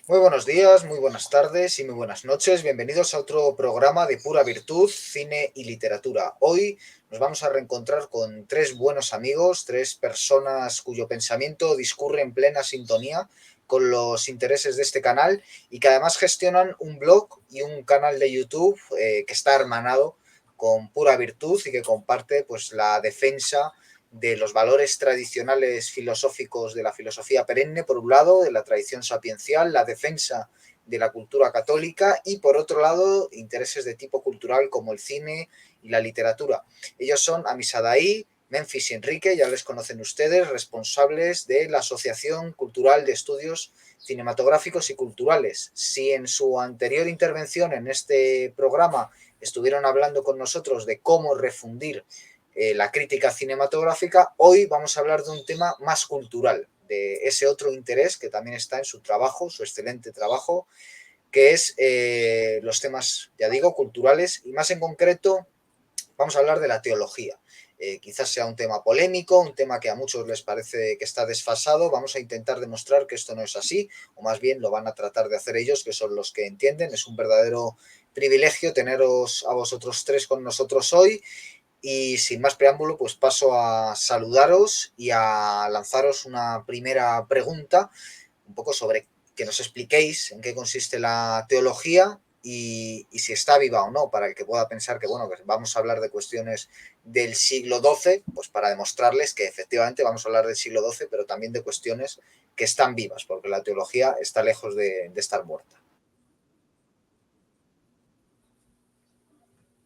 Muy buenos días, muy buenas tardes y muy buenas noches. Bienvenidos a otro programa de pura virtud, cine y literatura. Hoy nos vamos a reencontrar con tres buenos amigos, tres personas cuyo pensamiento discurre en plena sintonía con los intereses de este canal y que además gestionan un blog y un canal de YouTube que está hermanado con pura virtud y que comparte pues la defensa de los valores tradicionales filosóficos de la filosofía perenne, por un lado, de la tradición sapiencial, la defensa de la cultura católica y, por otro lado, intereses de tipo cultural como el cine y la literatura. Ellos son Amisadaí, Memphis y Enrique, ya les conocen ustedes, responsables de la Asociación Cultural de Estudios Cinematográficos y Culturales. Si en su anterior intervención en este programa estuvieron hablando con nosotros de cómo refundir la crítica cinematográfica, hoy vamos a hablar de un tema más cultural, de ese otro interés que también está en su trabajo, su excelente trabajo, que es los temas, ya digo, culturales y más en concreto vamos a hablar de la teología. Quizás sea un tema polémico, un tema que a muchos les parece que está desfasado. Vamos a intentar demostrar que esto no es así, o más bien lo van a tratar de hacer ellos, que son los que entienden. Es un verdadero privilegio teneros a vosotros tres con nosotros hoy y sin más preámbulo, pues paso a saludaros y a lanzaros una primera pregunta, un poco sobre que nos expliquéis en qué consiste la teología y si está viva o no, para el que pueda pensar que, bueno, que vamos a hablar de cuestiones del siglo XII, pues para demostrarles que efectivamente vamos a hablar del siglo XII, pero también de cuestiones que están vivas, porque la teología está lejos de estar muerta.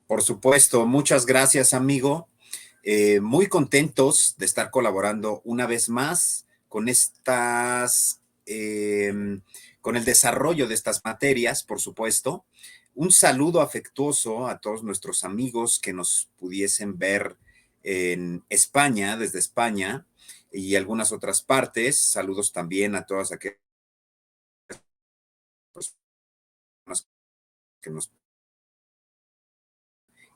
Por supuesto, muchas gracias, amigo. Muy contentos de estar colaborando una vez más con con el desarrollo de estas materias, por supuesto. Un saludo afectuoso a todos nuestros amigos que nos pudiesen ver en España, desde España y algunas otras partes. Saludos también a todas aquellas personas que nos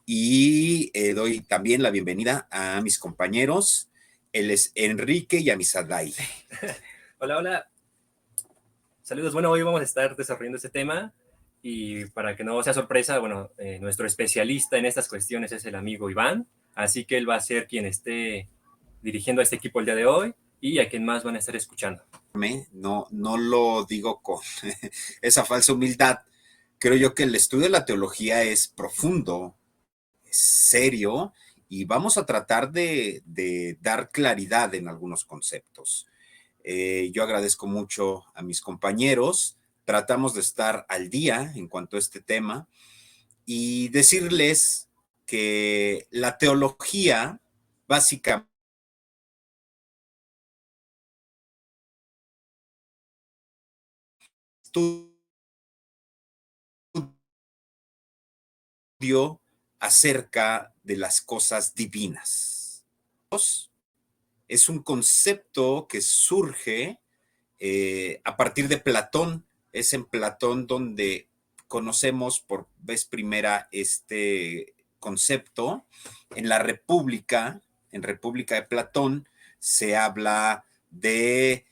y doy también la bienvenida a mis compañeros. Él es Enrique y a Misadai. Hola, hola. Saludos. Bueno, hoy vamos a estar desarrollando este tema y para que no sea sorpresa, bueno, nuestro especialista en estas cuestiones es el amigo Iván, así que él va a ser quien esté dirigiendo a este equipo el día de hoy y a quien más van a estar escuchando. No lo digo con esa falsa humildad. Creo yo que el estudio de la teología es profundo, es serio y vamos a tratar de dar claridad en algunos conceptos. Yo agradezco mucho a mis compañeros, tratamos de estar al día en cuanto a este tema y decirles que la teología básicamente estudio acerca de las cosas divinas. Es un concepto que surge a partir de Platón. Es en Platón donde conocemos por vez primera este concepto. En la República, en República de Platón, se habla de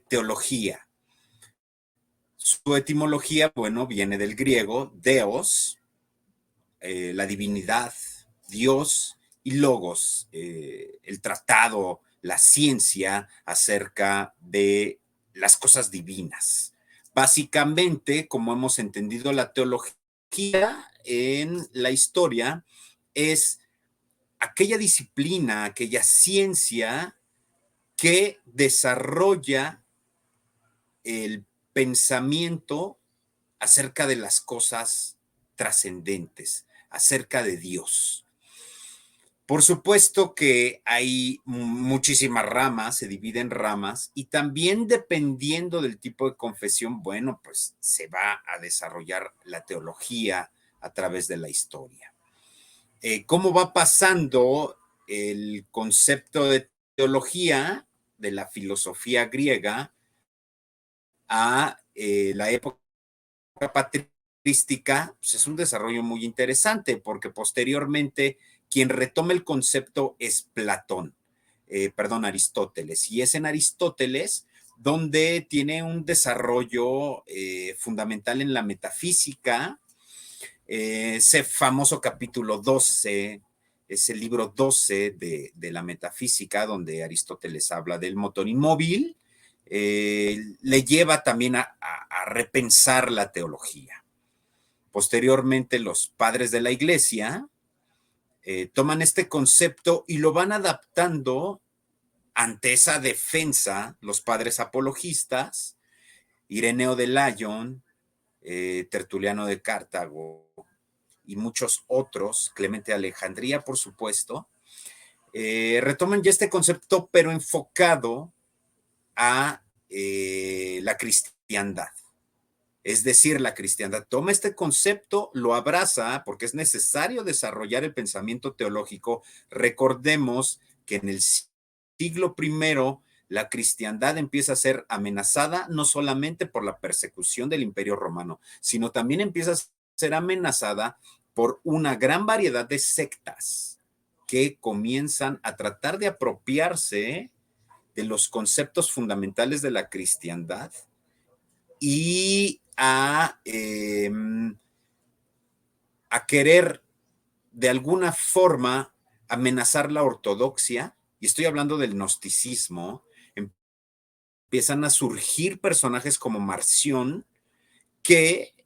teología. Su etimología, bueno, viene del griego, Deos, la divinidad, Dios, y logos, el tratado, la ciencia acerca de las cosas divinas. Básicamente, como hemos entendido la teología en la historia, es aquella disciplina, aquella ciencia que desarrolla el pensamiento acerca de las cosas trascendentes, acerca de Dios. Por supuesto que hay muchísimas ramas, se divide en ramas y también dependiendo del tipo de confesión, bueno, pues se va a desarrollar la teología a través de la historia. ¿Cómo va pasando el concepto de teología de la filosofía griega a la época patrística? Pues es un desarrollo muy interesante porque posteriormente quien retoma el concepto es Platón, perdón, Aristóteles. Y es en Aristóteles donde tiene un desarrollo fundamental en la metafísica. Ese famoso capítulo 12, es el libro 12 de la metafísica, donde Aristóteles habla del motor inmóvil, le lleva también a repensar la teología. Posteriormente, los padres de la iglesia toman este concepto y lo van adaptando ante esa defensa, los padres apologistas, Ireneo de Lyon, Tertuliano de Cartago y muchos otros, Clemente de Alejandría, por supuesto, retoman ya este concepto, pero enfocado a la cristiandad. Es decir, la cristiandad toma este concepto, lo abraza, porque es necesario desarrollar el pensamiento teológico. Recordemos que en el siglo I la cristiandad empieza a ser amenazada no solamente por la persecución del Imperio Romano, sino también empieza a ser amenazada por una gran variedad de sectas que comienzan a tratar de apropiarse de los conceptos fundamentales de la cristiandad y a querer de alguna forma amenazar la ortodoxia, y estoy hablando del gnosticismo. Empiezan a surgir personajes como Marción que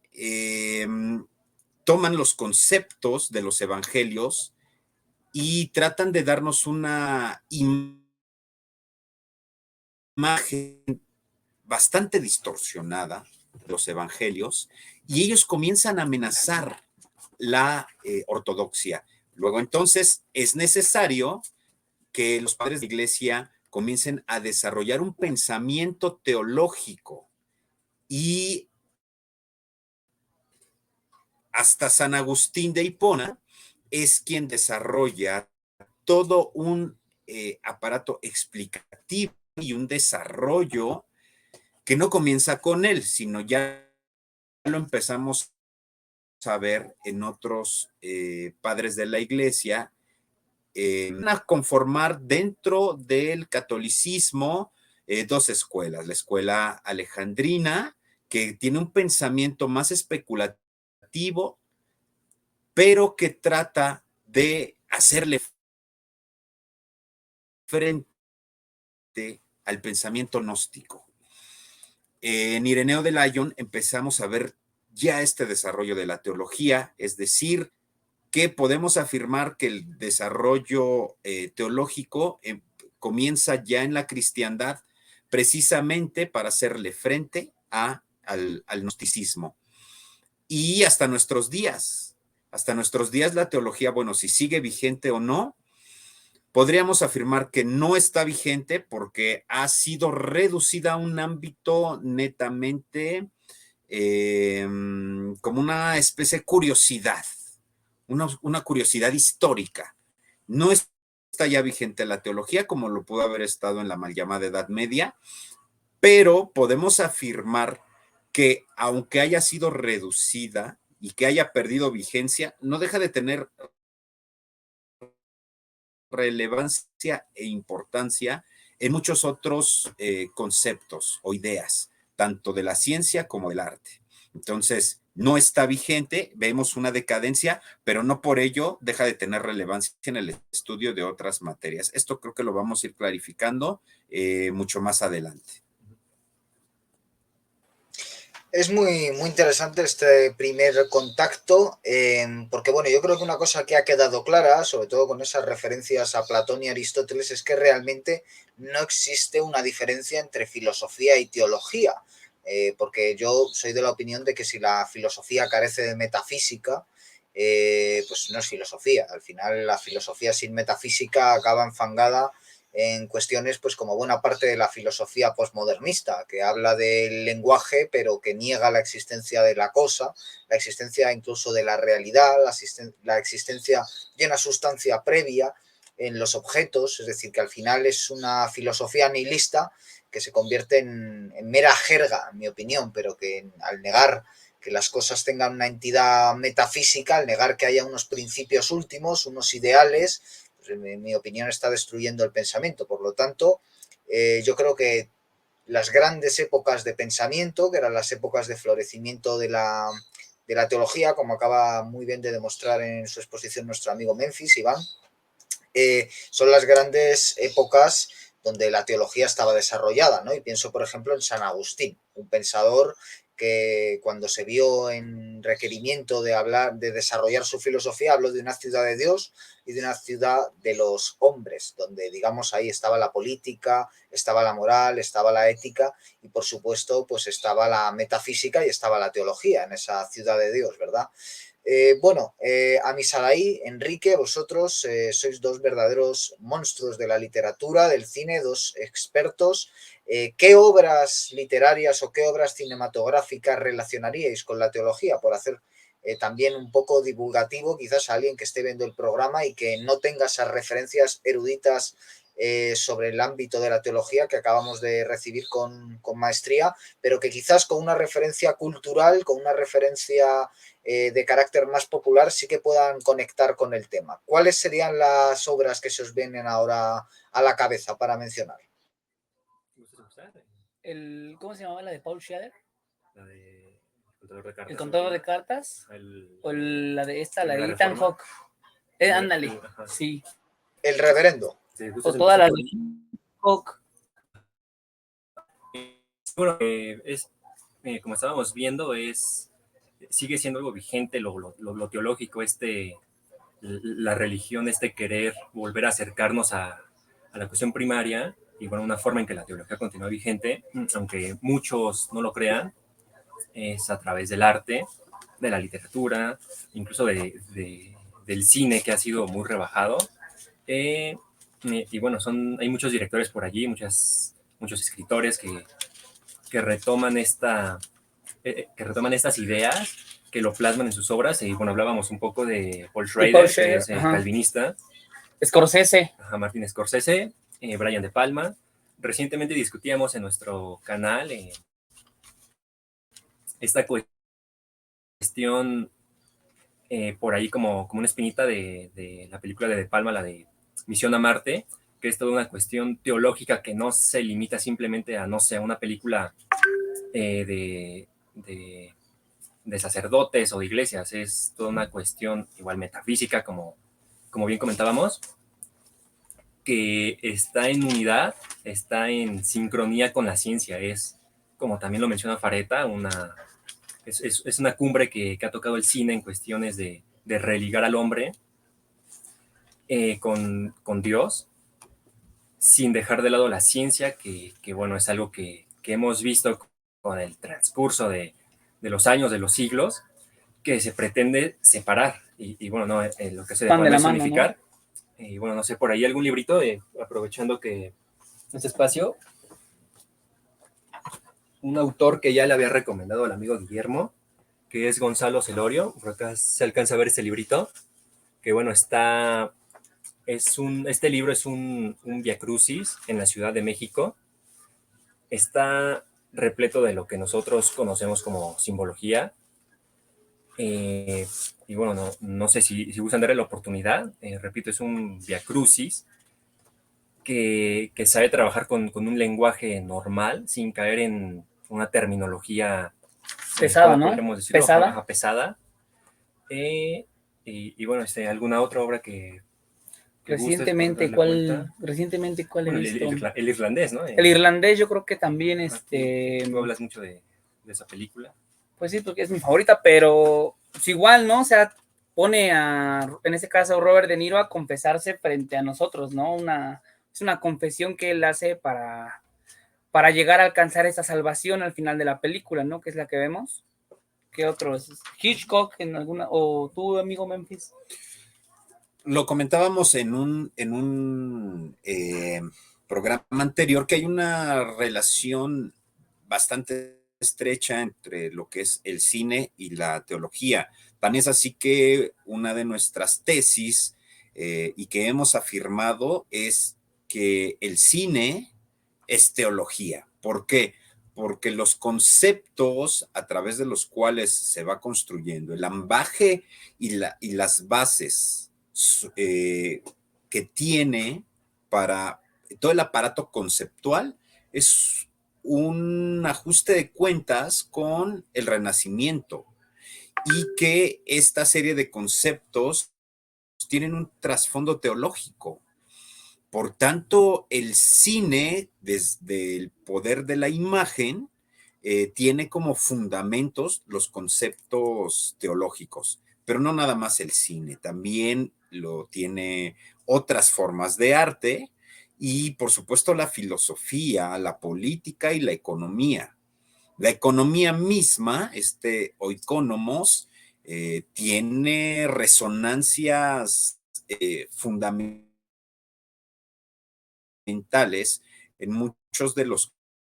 toman los conceptos de los evangelios y tratan de darnos una imagen bastante distorsionada de los evangelios, y ellos comienzan a amenazar la ortodoxia. Luego, entonces, es necesario que los padres de la iglesia comiencen a desarrollar un pensamiento teológico, y hasta San Agustín de Hipona es quien desarrolla todo un aparato explicativo y un desarrollo que no comienza con él, sino ya lo empezamos a ver en otros padres de la iglesia, a conformar dentro del catolicismo dos escuelas: la escuela alejandrina, que tiene un pensamiento más especulativo, pero que trata de hacerle frente al pensamiento gnóstico. En Ireneo de Lyon empezamos a ver ya este desarrollo de la teología, es decir, que podemos afirmar que el desarrollo teológico comienza ya en la cristiandad, precisamente para hacerle frente al gnosticismo. Y hasta nuestros días la teología, bueno, si sigue vigente o no, podríamos afirmar que no está vigente, porque ha sido reducida a un ámbito netamente como una especie de curiosidad, una curiosidad histórica. No está ya vigente la teología como lo pudo haber estado en la mal llamada Edad Media, pero podemos afirmar que, aunque haya sido reducida y que haya perdido vigencia, no deja de tener relevancia e importancia en muchos otros conceptos o ideas, tanto de la ciencia como del arte. Entonces, no está vigente, vemos una decadencia, pero no por ello deja de tener relevancia en el estudio de otras materias. Esto creo que lo vamos a ir clarificando mucho más adelante. Es muy, muy interesante este primer contacto, porque bueno, yo creo que una cosa que ha quedado clara, sobre todo con esas referencias a Platón y Aristóteles, es que realmente no existe una diferencia entre filosofía y teología, porque yo soy de la opinión de que si la filosofía carece de metafísica, pues no es filosofía. Al final la filosofía sin metafísica acaba enfangada en cuestiones pues como buena parte de la filosofía postmodernista, que habla del lenguaje pero que niega la existencia de la cosa, la existencia incluso de la realidad, la existencia de una sustancia previa en los objetos, es decir, que al final es una filosofía nihilista que se convierte en mera jerga, en mi opinión, pero que al negar que las cosas tengan una entidad metafísica, al negar que haya unos principios últimos, unos ideales, en mi opinión está destruyendo el pensamiento. Por lo tanto, yo creo que las grandes épocas de pensamiento, que eran las épocas de florecimiento de la teología, como acaba muy bien de demostrar en su exposición nuestro amigo Memphis, Iván. Son las grandes épocas donde la teología estaba desarrollada, ¿no? Y pienso, por ejemplo, en San Agustín, un pensador que cuando se vio en requerimiento de hablar, de desarrollar su filosofía, habló de una ciudad de Dios y de una ciudad de los hombres, donde, digamos, ahí estaba la política, estaba la moral, estaba la ética y, por supuesto, pues estaba la metafísica y estaba la teología en esa ciudad de Dios, ¿verdad? Amisadaí, Enrique, vosotros sois dos verdaderos monstruos de la literatura, del cine, dos expertos. ¿Qué obras literarias o qué obras cinematográficas relacionaríais con la teología? Por hacer también un poco divulgativo, quizás a alguien que esté viendo el programa y que no tenga esas referencias eruditas sobre el ámbito de la teología que acabamos de recibir con maestría, pero que quizás con una referencia cultural, con una referencia de carácter más popular, sí que puedan conectar con el tema. ¿Cuáles serían las obras que se os vienen ahora a la cabeza para mencionar? ¿Cómo se llamaba la de Paul Schrader? La de Contador de Cartas. ¿El contador de cartas? O la de esta, la de Ethan Hawke. Ándale, sí. El reverendo. Sí, o todas las de Hawke. Bueno, como estábamos viendo, sigue siendo algo vigente lo teológico, la religión, querer volver a acercarnos a la cuestión primaria, y bueno, una forma en que la teología continúa vigente, aunque muchos no lo crean, es a través del arte, de la literatura, incluso del cine, que ha sido muy rebajado. Y bueno, hay muchos directores por allí, muchos escritores que retoman que retoman estas ideas, que lo plasman en sus obras. Y bueno, hablábamos un poco de Paul Schrader, que es calvinista. Scorsese. Martin Scorsese, Brian De Palma. Recientemente discutíamos en nuestro canal esta cuestión por ahí como una espinita de la película de Palma, la de Misión a Marte, que es toda una cuestión teológica que no se limita simplemente a, no sé, a una película de sacerdotes o de iglesias. Es toda una cuestión igual metafísica, como bien comentábamos, que está en unidad, está en sincronía con la ciencia. Es, como también lo menciona Fareta, es una cumbre que ha tocado el cine en cuestiones de religar al hombre con Dios, sin dejar de lado la ciencia, que bueno, es algo que hemos visto con el transcurso de los años, de los siglos, que se pretende separar. Y bueno, no, lo que se dejó es unificar. ¿No? Y bueno, no sé, por ahí algún librito, aprovechando que este espacio, un autor que ya le había recomendado al amigo Guillermo, que es Gonzalo Celorio. Por acá se alcanza a ver este librito, que bueno, este libro es un Via Crucis en la Ciudad de México. Está repleto de lo que nosotros conocemos como simbología. Y bueno, no sé si gustan darle la oportunidad. Repito, es un Via Crucis que sabe trabajar con un lenguaje normal, sin caer en una terminología pesada, ¿no? Pesada. Pesada. Y bueno, ¿alguna otra obra que recientemente, ¿cuál bueno, he visto? El irlandés, ¿no? El irlandés, yo creo que también, Tú hablas mucho de esa película. Pues sí, porque es mi favorita, pero pues igual, ¿no? O sea, pone en este caso, Robert De Niro a confesarse frente a nosotros, ¿no? Es una confesión que él hace para llegar a alcanzar esa salvación al final de la película, ¿no? Que es la que vemos. ¿Qué otros? Hitchcock en alguna, o tú, amigo Memphis. Lo comentábamos en un programa anterior, que hay una relación bastante estrecha entre lo que es el cine y la teología. Tan es así que una de nuestras tesis y que hemos afirmado es que el cine es teología. ¿Por qué? Porque los conceptos a través de los cuales se va construyendo el ambaje y las bases que tiene para todo el aparato conceptual es un ajuste de cuentas con el Renacimiento y que esta serie de conceptos tienen un trasfondo teológico. Por tanto, el cine, desde el poder de la imagen, tiene como fundamentos los conceptos teológicos, pero no nada más el cine, también lo tiene otras formas de arte y, por supuesto, la filosofía, la política y la economía. La economía misma, oikonomos, tiene resonancias fundamentales en muchos de los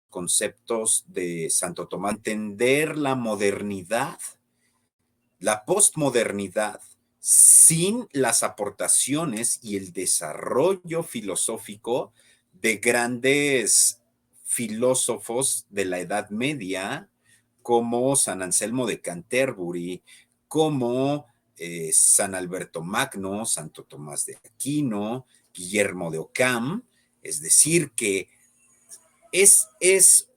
conceptos de Santo Tomás. Entender la modernidad, la postmodernidad, sin las aportaciones y el desarrollo filosófico de grandes filósofos de la Edad Media, como San Anselmo de Canterbury, como San Alberto Magno, Santo Tomás de Aquino, Guillermo de Ockham. Es decir, que es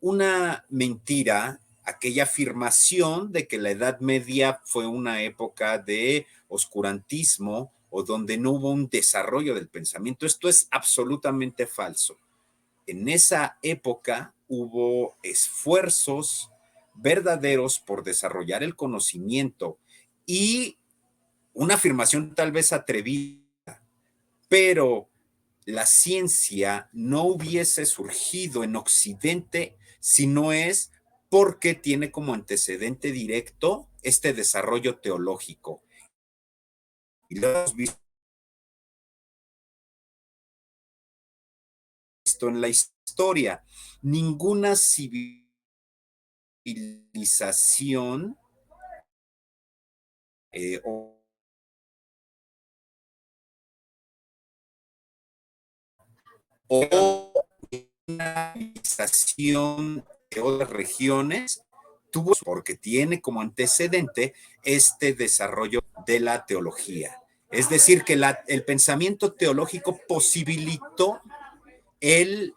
una mentira aquella afirmación de que la Edad Media fue una época de oscurantismo o donde no hubo un desarrollo del pensamiento. Esto es absolutamente falso. En esa época hubo esfuerzos verdaderos por desarrollar el conocimiento y una afirmación tal vez atrevida, pero la ciencia no hubiese surgido en Occidente si no es porque tiene como antecedente directo este desarrollo teológico. Y lo hemos visto en la historia. Ninguna civilización o una civilización de otras regiones tuvo, porque tiene como antecedente este desarrollo de la teología. Es decir, que el pensamiento teológico posibilitó el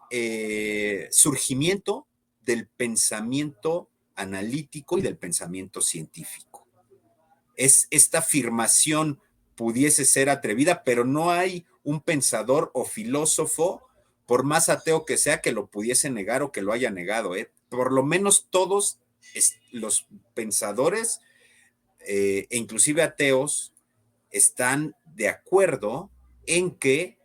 surgimiento del pensamiento analítico y del pensamiento científico. Esta afirmación pudiese ser atrevida, pero no hay un pensador o filósofo, por más ateo que sea, que lo pudiese negar o que lo haya negado. Por lo menos todos los pensadores, e inclusive ateos, están de acuerdo en que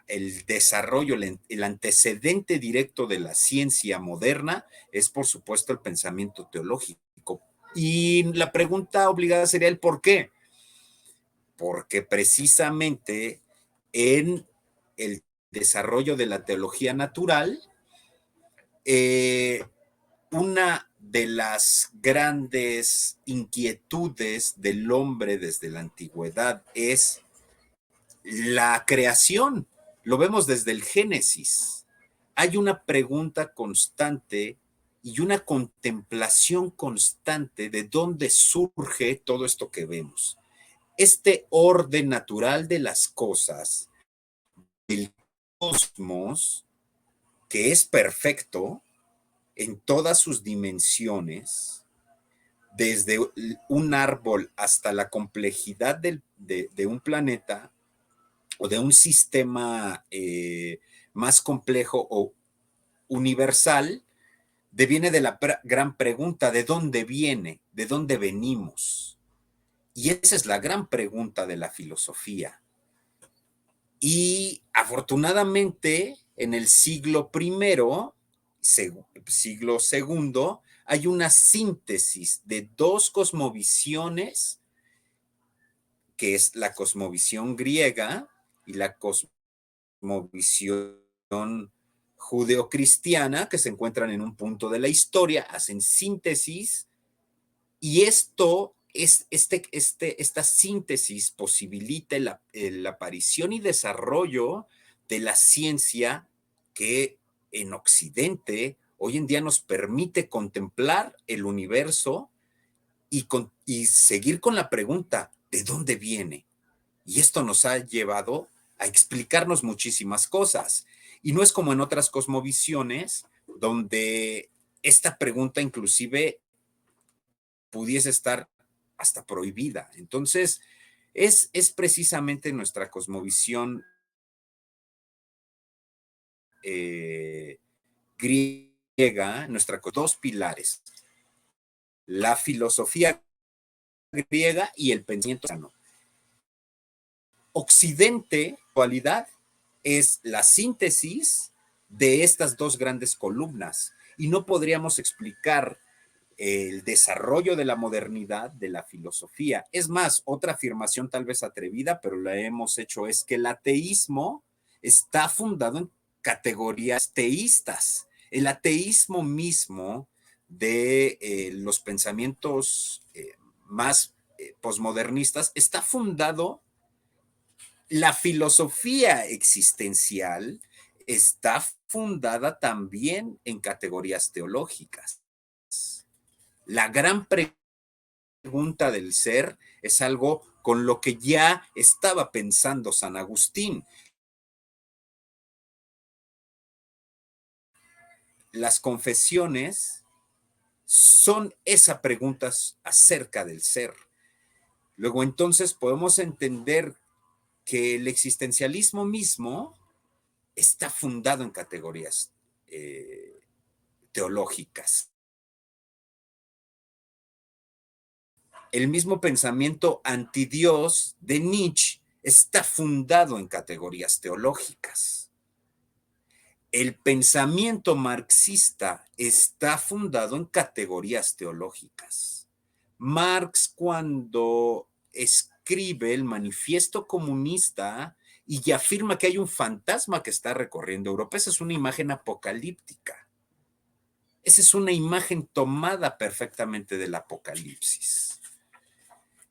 el desarrollo, el antecedente directo de la ciencia moderna es, por supuesto, el pensamiento teológico. Y la pregunta obligada sería el por qué. Porque precisamente en el desarrollo de la teología natural, una de las grandes inquietudes del hombre desde la antigüedad es la creación. Lo vemos desde el Génesis. Hay una pregunta constante y una contemplación constante de dónde surge todo esto que vemos. Este orden natural de las cosas, el cosmos, que es perfecto en todas sus dimensiones, desde un árbol hasta la complejidad de un planeta o de un sistema más complejo o universal, deviene de la gran pregunta: ¿de dónde viene? ¿De dónde venimos? Y esa es la gran pregunta de la filosofía. Y afortunadamente, en el siglo I, siglo II, hay una síntesis de dos cosmovisiones, que es la cosmovisión griega y la cosmovisión judeocristiana, que se encuentran en un punto de la historia, hacen síntesis, y esta síntesis posibilita la aparición y desarrollo de la ciencia que en Occidente hoy en día nos permite contemplar el universo y seguir con la pregunta: ¿de dónde viene? Y esto nos ha llevado a explicarnos muchísimas cosas. Y no es como en otras cosmovisiones, donde esta pregunta inclusive pudiese estar hasta prohibida. Entonces, es precisamente nuestra cosmovisión griega, dos pilares, la filosofía griega y el pensamiento cristiano. Occidente, actualidad, es la síntesis de estas dos grandes columnas y no podríamos explicar el desarrollo de la modernidad de la filosofía. Es más, otra afirmación tal vez atrevida, pero la hemos hecho, es que el ateísmo está fundado en categorías teístas. El ateísmo mismo de los pensamientos más posmodernistas está fundado, la filosofía existencial está fundada también en categorías teológicas. La gran pregunta del ser es algo con lo que ya estaba pensando San Agustín. Las confesiones son esa pregunta acerca del ser. Luego entonces podemos entender que el existencialismo mismo está fundado en categorías teológicas. El mismo pensamiento antidios de Nietzsche está fundado en categorías teológicas. El pensamiento marxista está fundado en categorías teológicas. Marx, cuando escribe el Manifiesto Comunista y afirma que hay un fantasma que está recorriendo Europa, esa es una imagen apocalíptica. Esa es una imagen tomada perfectamente del Apocalipsis.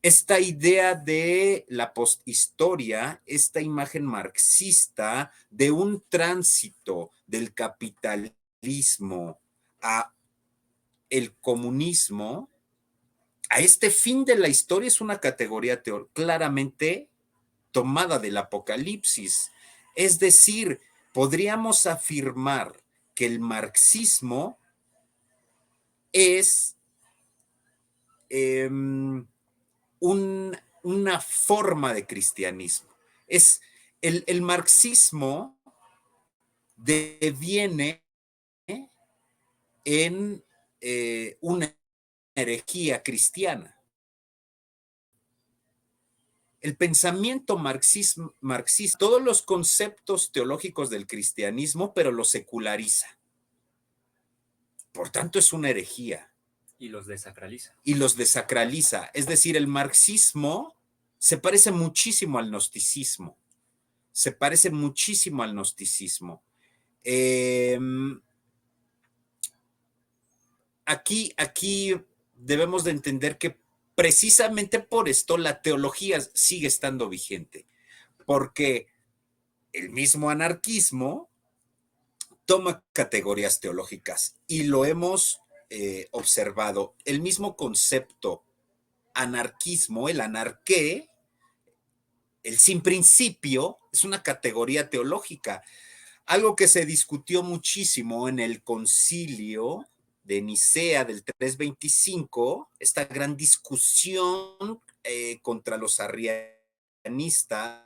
Esta idea de la posthistoria, esta imagen marxista de un tránsito del capitalismo a el comunismo, a este fin de la historia, es una categoría claramente tomada del Apocalipsis. Es decir, podríamos afirmar que el marxismo es una forma de cristianismo. Es el marxismo deviene en una herejía cristiana. El pensamiento marxista, todos los conceptos teológicos del cristianismo, pero los seculariza. Por tanto, es una herejía. Y los desacraliza. Y los desacraliza. Es decir, el marxismo se parece muchísimo al gnosticismo. Se parece muchísimo al gnosticismo. Aquí debemos de entender que precisamente por esto la teología sigue estando vigente, porque el mismo anarquismo toma categorías teológicas y lo hemos observado. El mismo concepto anarquismo, el anarqué, el sin principio, es una categoría teológica. Algo que se discutió muchísimo en el concilio de Nicea del 325, esta gran discusión contra los arrianistas,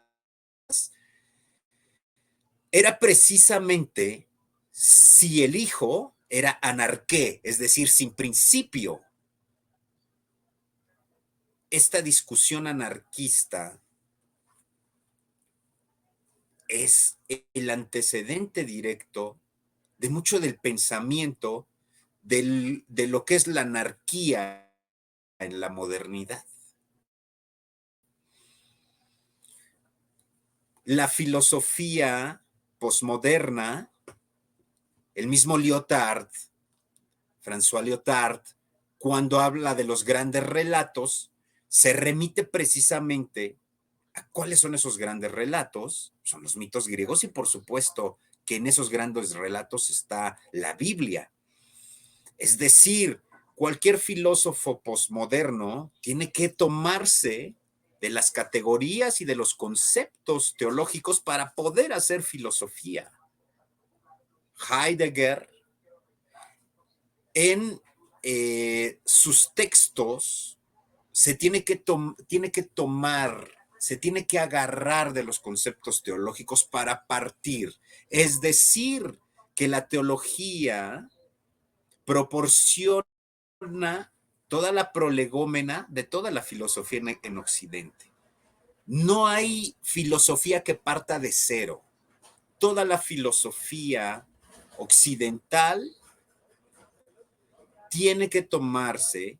era precisamente si el Hijo era anarqué, es decir, sin principio. Esta discusión anarquista es el antecedente directo de mucho del pensamiento de lo que es la anarquía en la modernidad. La filosofía posmoderna, el mismo Lyotard, François Lyotard, cuando habla de los grandes relatos, se remite precisamente a cuáles son esos grandes relatos. Son los mitos griegos y por supuesto que en esos grandes relatos está la Biblia. Es decir, cualquier filósofo posmoderno tiene que tomarse de las categorías y de los conceptos teológicos para poder hacer filosofía. Heidegger, en sus textos se tiene que tomar, se tiene que agarrar de los conceptos teológicos para partir. Es decir, que la teología proporciona toda la prolegómena de toda la filosofía en Occidente. No hay filosofía que parta de cero. Toda la filosofía occidental tiene que tomarse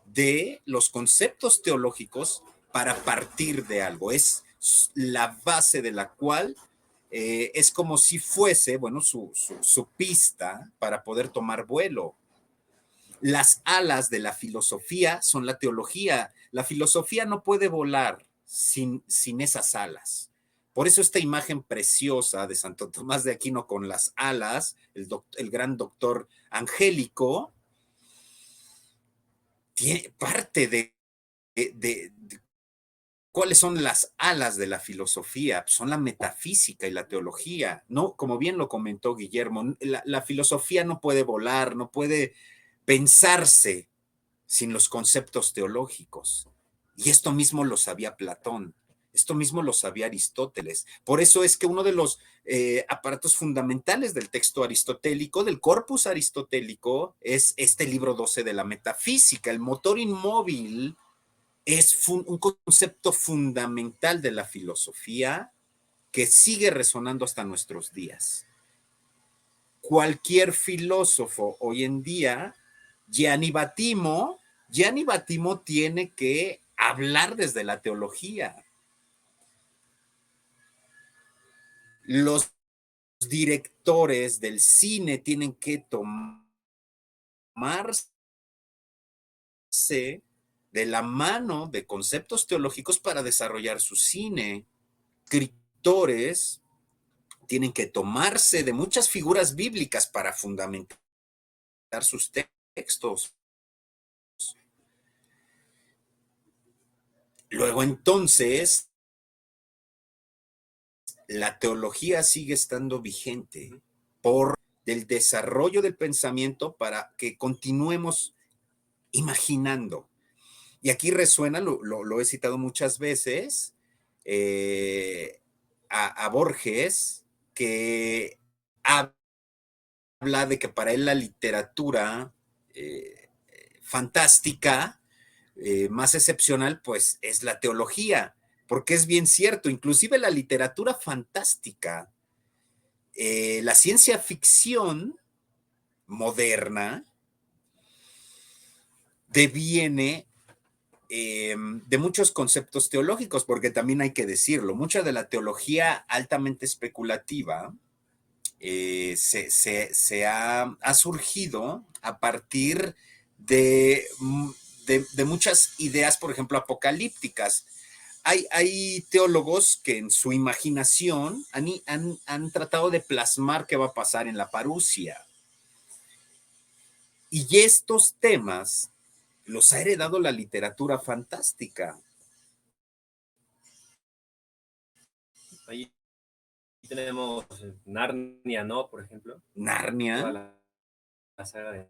de los conceptos teológicos para partir de algo. Es la base de la cual es como si fuese, bueno, su pista para poder tomar vuelo. Las alas de la filosofía son la teología. La filosofía no puede volar sin esas alas. Por eso esta imagen preciosa de Santo Tomás de Aquino con las alas, el gran doctor angélico, tiene parte de cuáles son las alas de la filosofía. Son la metafísica y la teología, ¿no? Como bien lo comentó Guillermo, la filosofía no puede volar, no puede pensarse sin los conceptos teológicos. Y esto mismo lo sabía Platón, esto mismo lo sabía Aristóteles. Por eso es que uno de los aparatos fundamentales del texto aristotélico, del corpus aristotélico, es este libro 12 de la metafísica. El motor inmóvil es un concepto fundamental de la filosofía que sigue resonando hasta nuestros días. Cualquier filósofo hoy en día, Gianni Battimo tiene que hablar desde la teología. Los directores del cine tienen que tomarse de la mano de conceptos teológicos para desarrollar su cine. Escritores tienen que tomarse de muchas figuras bíblicas para fundamentar sus textos. Luego entonces, la teología sigue estando vigente por el desarrollo del pensamiento para que continuemos imaginando. Y aquí resuena, lo he citado muchas veces, a Borges, que habla de que para él la literatura fantástica más excepcional, pues es la teología, porque es bien cierto, inclusive la literatura fantástica, la ciencia ficción moderna deviene de muchos conceptos teológicos, porque también hay que decirlo, mucha de la teología altamente especulativa se ha surgido a partir de muchas ideas, por ejemplo, apocalípticas. Hay teólogos que en su imaginación han tratado de plasmar qué va a pasar en la parusia. Y estos temas los ha heredado la literatura fantástica. Ahí tenemos Narnia, ¿no? Por ejemplo. Narnia. Toda la saga de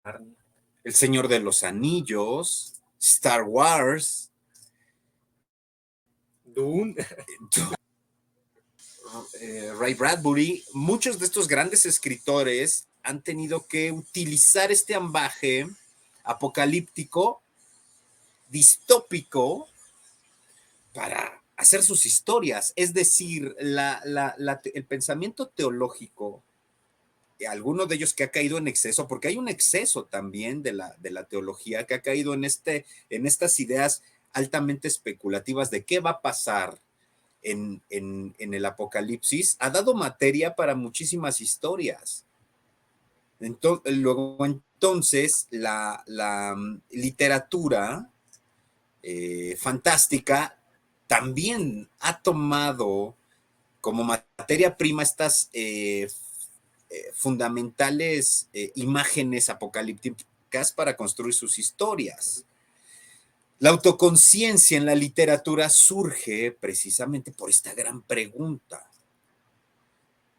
Narnia. El Señor de los Anillos, Star Wars, Dune. Ray Bradbury. Muchos de estos grandes escritores han tenido que utilizar este ambaje apocalíptico, distópico, para hacer sus historias. Es decir, el pensamiento teológico, alguno de ellos que ha caído en exceso, porque hay un exceso también de la teología que ha caído en estas ideas altamente especulativas de qué va a pasar en el apocalipsis, ha dado materia para muchísimas historias. Entonces la literatura fantástica también ha tomado como materia prima estas fundamentales imágenes apocalípticas para construir sus historias. La autoconciencia en la literatura surge precisamente por esta gran pregunta.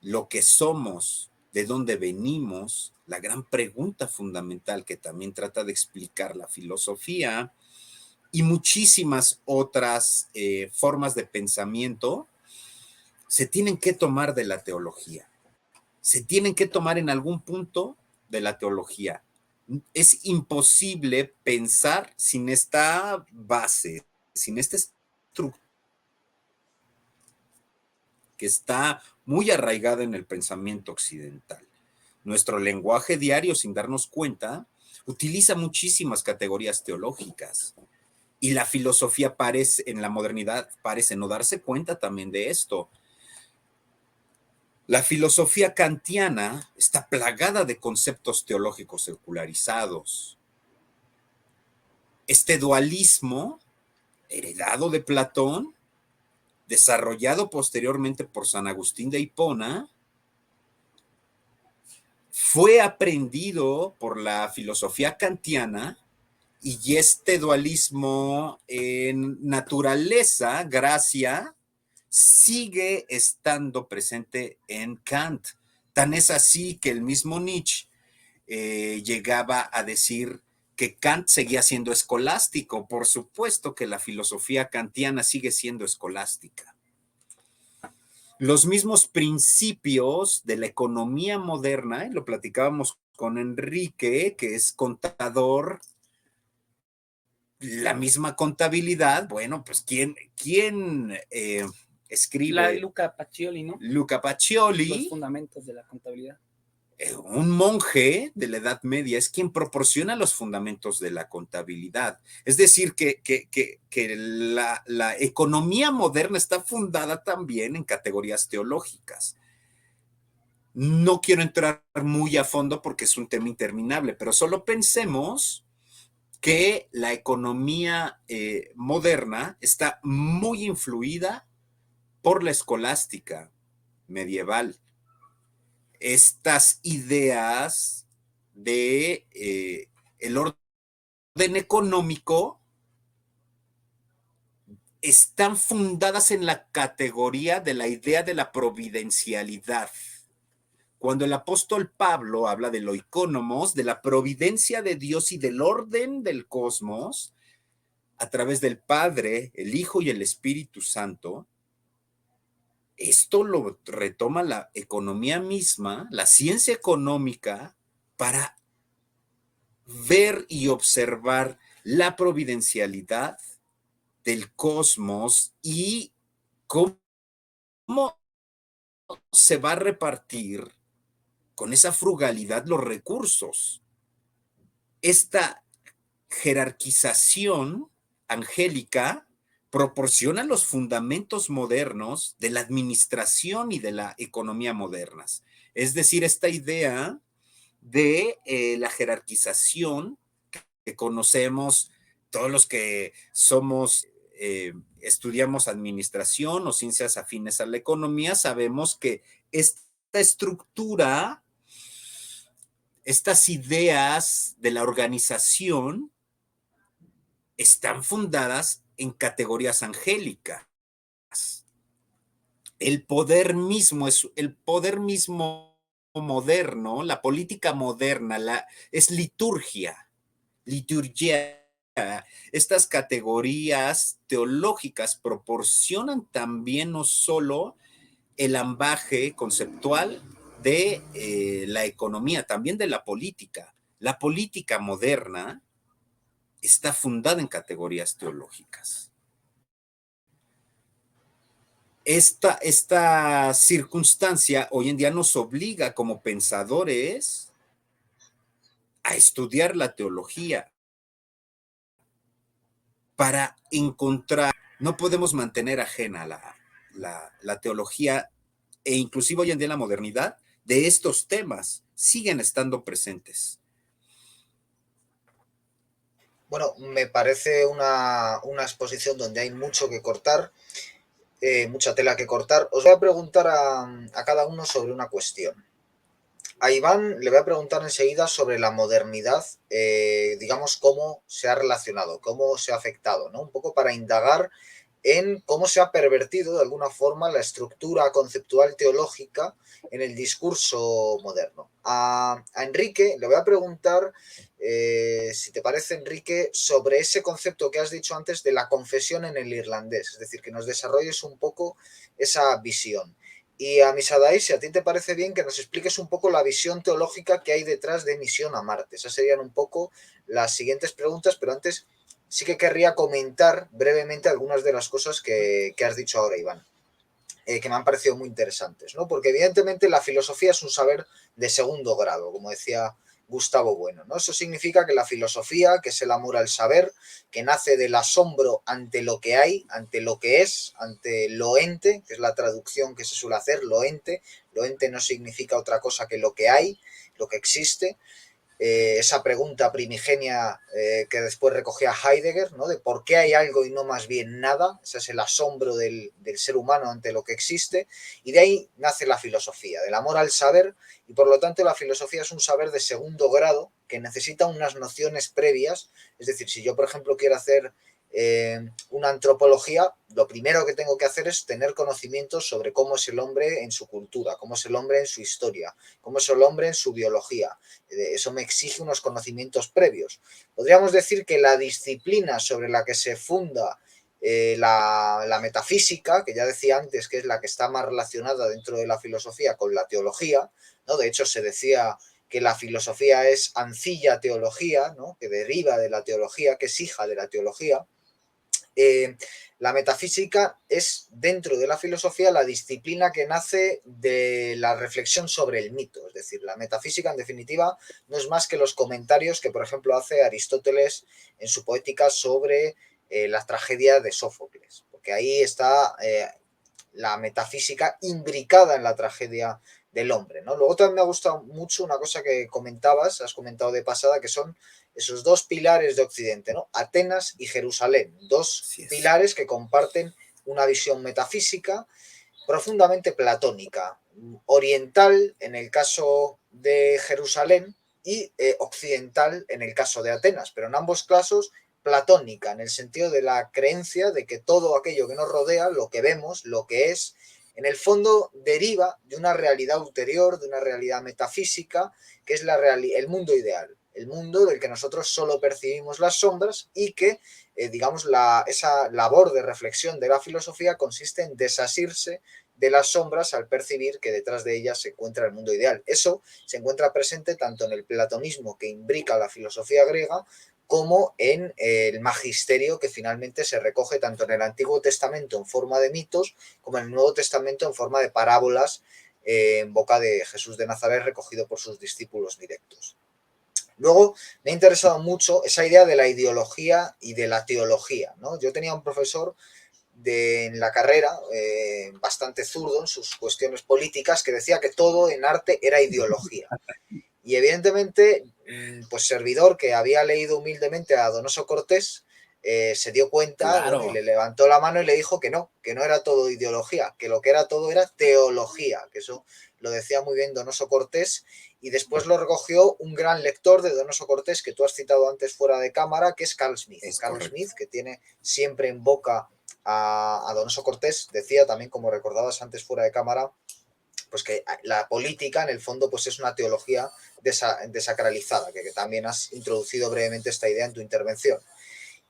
lo que somos, de dónde venimos, la gran pregunta fundamental que también trata de explicar la filosofía y muchísimas otras formas de pensamiento, se tienen que tomar de la teología, se tienen que tomar en algún punto de la teología. Es imposible pensar sin esta base, sin esta estructura que está muy arraigada en el pensamiento occidental. Nuestro lenguaje diario, sin darnos cuenta, utiliza muchísimas categorías teológicas. Y la filosofía parece, en la modernidad, parece no darse cuenta también de esto. La filosofía kantiana está plagada de conceptos teológicos secularizados. Este dualismo, heredado de Platón, desarrollado posteriormente por San Agustín de Hipona, fue aprendido por la filosofía kantiana, y este dualismo en naturaleza, gracia, sigue estando presente en Kant. Tan es así que el mismo Nietzsche llegaba a decir que Kant seguía siendo escolástico. Por supuesto que la filosofía kantiana sigue siendo escolástica. Los mismos principios de la economía moderna, y lo platicábamos con Enrique, que es contador, la misma contabilidad, bueno, pues ¿quién escribe? Luca Pacioli, ¿no? Luca Pacioli. Los fundamentos de la contabilidad. Un monje de la Edad Media es quien proporciona los fundamentos de la contabilidad. Es decir, que la economía moderna está fundada también en categorías teológicas. No quiero entrar muy a fondo porque es un tema interminable, pero solo pensemos que la economía moderna está muy influida por la escolástica medieval. Estas ideas de el orden económico están fundadas en la categoría de la idea de la providencialidad. Cuando el apóstol Pablo habla de lo oikonomos, de la providencia de Dios y del orden del cosmos, a través del Padre, el Hijo y el Espíritu Santo, esto lo retoma la economía misma, la ciencia económica, para ver y observar la providencialidad del cosmos y cómo se va a repartir con esa frugalidad los recursos. Esta jerarquización angélica proporciona los fundamentos modernos de la administración y de la economía modernas. Es decir, esta idea de la jerarquización que conocemos todos los que somos, estudiamos administración o ciencias afines a la economía, sabemos que esta estructura, estas ideas de la organización están fundadas en categorías angélicas. El poder mismo es el poder mismo moderno, la política moderna, es liturgia. Estas categorías teológicas proporcionan también no solo el ambaje conceptual de la economía, también de la política. La política moderna está fundada en categorías teológicas. Esta circunstancia hoy en día nos obliga como pensadores a estudiar la teología para encontrar, no podemos mantener ajena la teología e inclusive hoy en día en la modernidad de estos temas siguen estando presentes. Bueno, me parece una exposición donde hay mucho que cortar, mucha tela que cortar. Os voy a preguntar a cada uno sobre una cuestión. A Iván le voy a preguntar enseguida sobre la modernidad, digamos, cómo se ha relacionado, cómo se ha afectado, ¿no? Un poco para indagar en cómo se ha pervertido de alguna forma la estructura conceptual teológica en el discurso moderno. A Enrique le voy a preguntar, si te parece, Enrique, sobre ese concepto que has dicho antes de la confesión en el irlandés, es decir, que nos desarrolles un poco esa visión. Y a Misadai, si a ti te parece bien, que nos expliques un poco la visión teológica que hay detrás de Misión a Marte. Esas serían un poco las siguientes preguntas, pero antes sí que querría comentar brevemente algunas de las cosas que has dicho ahora, Iván, que me han parecido muy interesantes, ¿no? Porque evidentemente la filosofía es un saber de segundo grado, como decía Gustavo Bueno, ¿no? Eso significa que la filosofía, que es el amor al saber, que nace del asombro ante lo que hay, ante lo que es, ante lo ente, que es la traducción que se suele hacer, lo ente no significa otra cosa que lo que hay, lo que existe, esa pregunta primigenia que después recogía Heidegger, ¿no? De por qué hay algo y no más bien nada. Ese es el asombro del ser humano ante lo que existe, y de ahí nace la filosofía, del amor al saber, y por lo tanto la filosofía es un saber de segundo grado que necesita unas nociones previas. Es decir, si yo, por ejemplo, quiero hacer una antropología, lo primero que tengo que hacer es tener conocimientos sobre cómo es el hombre en su cultura, cómo es el hombre en su historia, cómo es el hombre en su biología. Eso me exige unos conocimientos previos. Podríamos decir que la disciplina sobre la que se funda la metafísica, que ya decía antes que es la que está más relacionada dentro de la filosofía con la teología, ¿no? De hecho, se decía que la filosofía es ancilla teología, ¿no? Que deriva de la teología, que es hija de la teología. La metafísica es, dentro de la filosofía, la disciplina que nace de la reflexión sobre el mito. Es decir, la metafísica, en definitiva, no es más que los comentarios que, por ejemplo, hace Aristóteles en su poética sobre la tragedia de Sófocles, porque ahí está la metafísica imbricada en la tragedia del hombre, ¿no? Luego también me ha gustado mucho una cosa que comentabas, has comentado de pasada, que son esos dos pilares de Occidente, ¿no? Atenas y Jerusalén, dos pilares que comparten una visión metafísica profundamente platónica, oriental en el caso de Jerusalén y occidental en el caso de Atenas, pero en ambos casos platónica, en el sentido de la creencia de que todo aquello que nos rodea, lo que vemos, lo que es, en el fondo deriva de una realidad ulterior, de una realidad metafísica, que es el mundo ideal, el mundo del que nosotros solo percibimos las sombras, y que, digamos, esa labor de reflexión de la filosofía consiste en desasirse de las sombras al percibir que detrás de ellas se encuentra el mundo ideal. Eso se encuentra presente tanto en el platonismo que imbrica la filosofía griega, como en el magisterio que finalmente se recoge tanto en el Antiguo Testamento en forma de mitos como en el Nuevo Testamento en forma de parábolas en boca de Jesús de Nazaret, recogido por sus discípulos directos. Luego me ha interesado mucho esa idea de la ideología y de la teología, ¿no? Yo tenía un profesor en la carrera, bastante zurdo en sus cuestiones políticas, que decía que todo en arte era ideología. Y evidentemente, pues servidor que había leído humildemente a Donoso Cortés, se dio cuenta, Claro. bueno, y le levantó la mano y le dijo que no era todo ideología, que lo que era todo era teología, que eso lo decía muy bien Donoso Cortés, y después lo recogió un gran lector de Donoso Cortés que tú has citado antes fuera de cámara, que es Carl Smith. Carl Smith, que tiene siempre en boca a Donoso Cortés, decía también, como recordabas antes fuera de cámara, pues que la política en el fondo pues es una teología desacralizada, que también has introducido brevemente esta idea en tu intervención.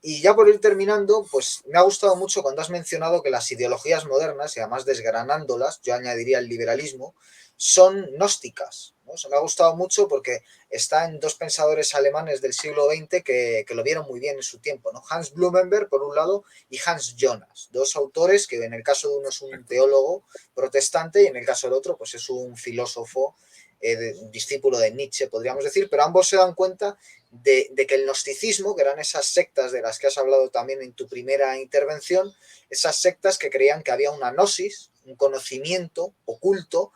Y ya por ir terminando, pues me ha gustado mucho cuando has mencionado que las ideologías modernas, y además desgranándolas, yo añadiría el liberalismo, son gnósticas, ¿no? Eso me ha gustado mucho porque está en dos pensadores alemanes del siglo XX que lo vieron muy bien en su tiempo, ¿no? Hans Blumenberg, por un lado, y Hans Jonas, dos autores que en el caso de uno es un teólogo protestante y en el caso del otro pues es un filósofo discípulo de Nietzsche, podríamos decir, pero ambos se dan cuenta de que el gnosticismo, que eran esas sectas de las que has hablado también en tu primera intervención, esas sectas que creían que había una gnosis, un conocimiento oculto,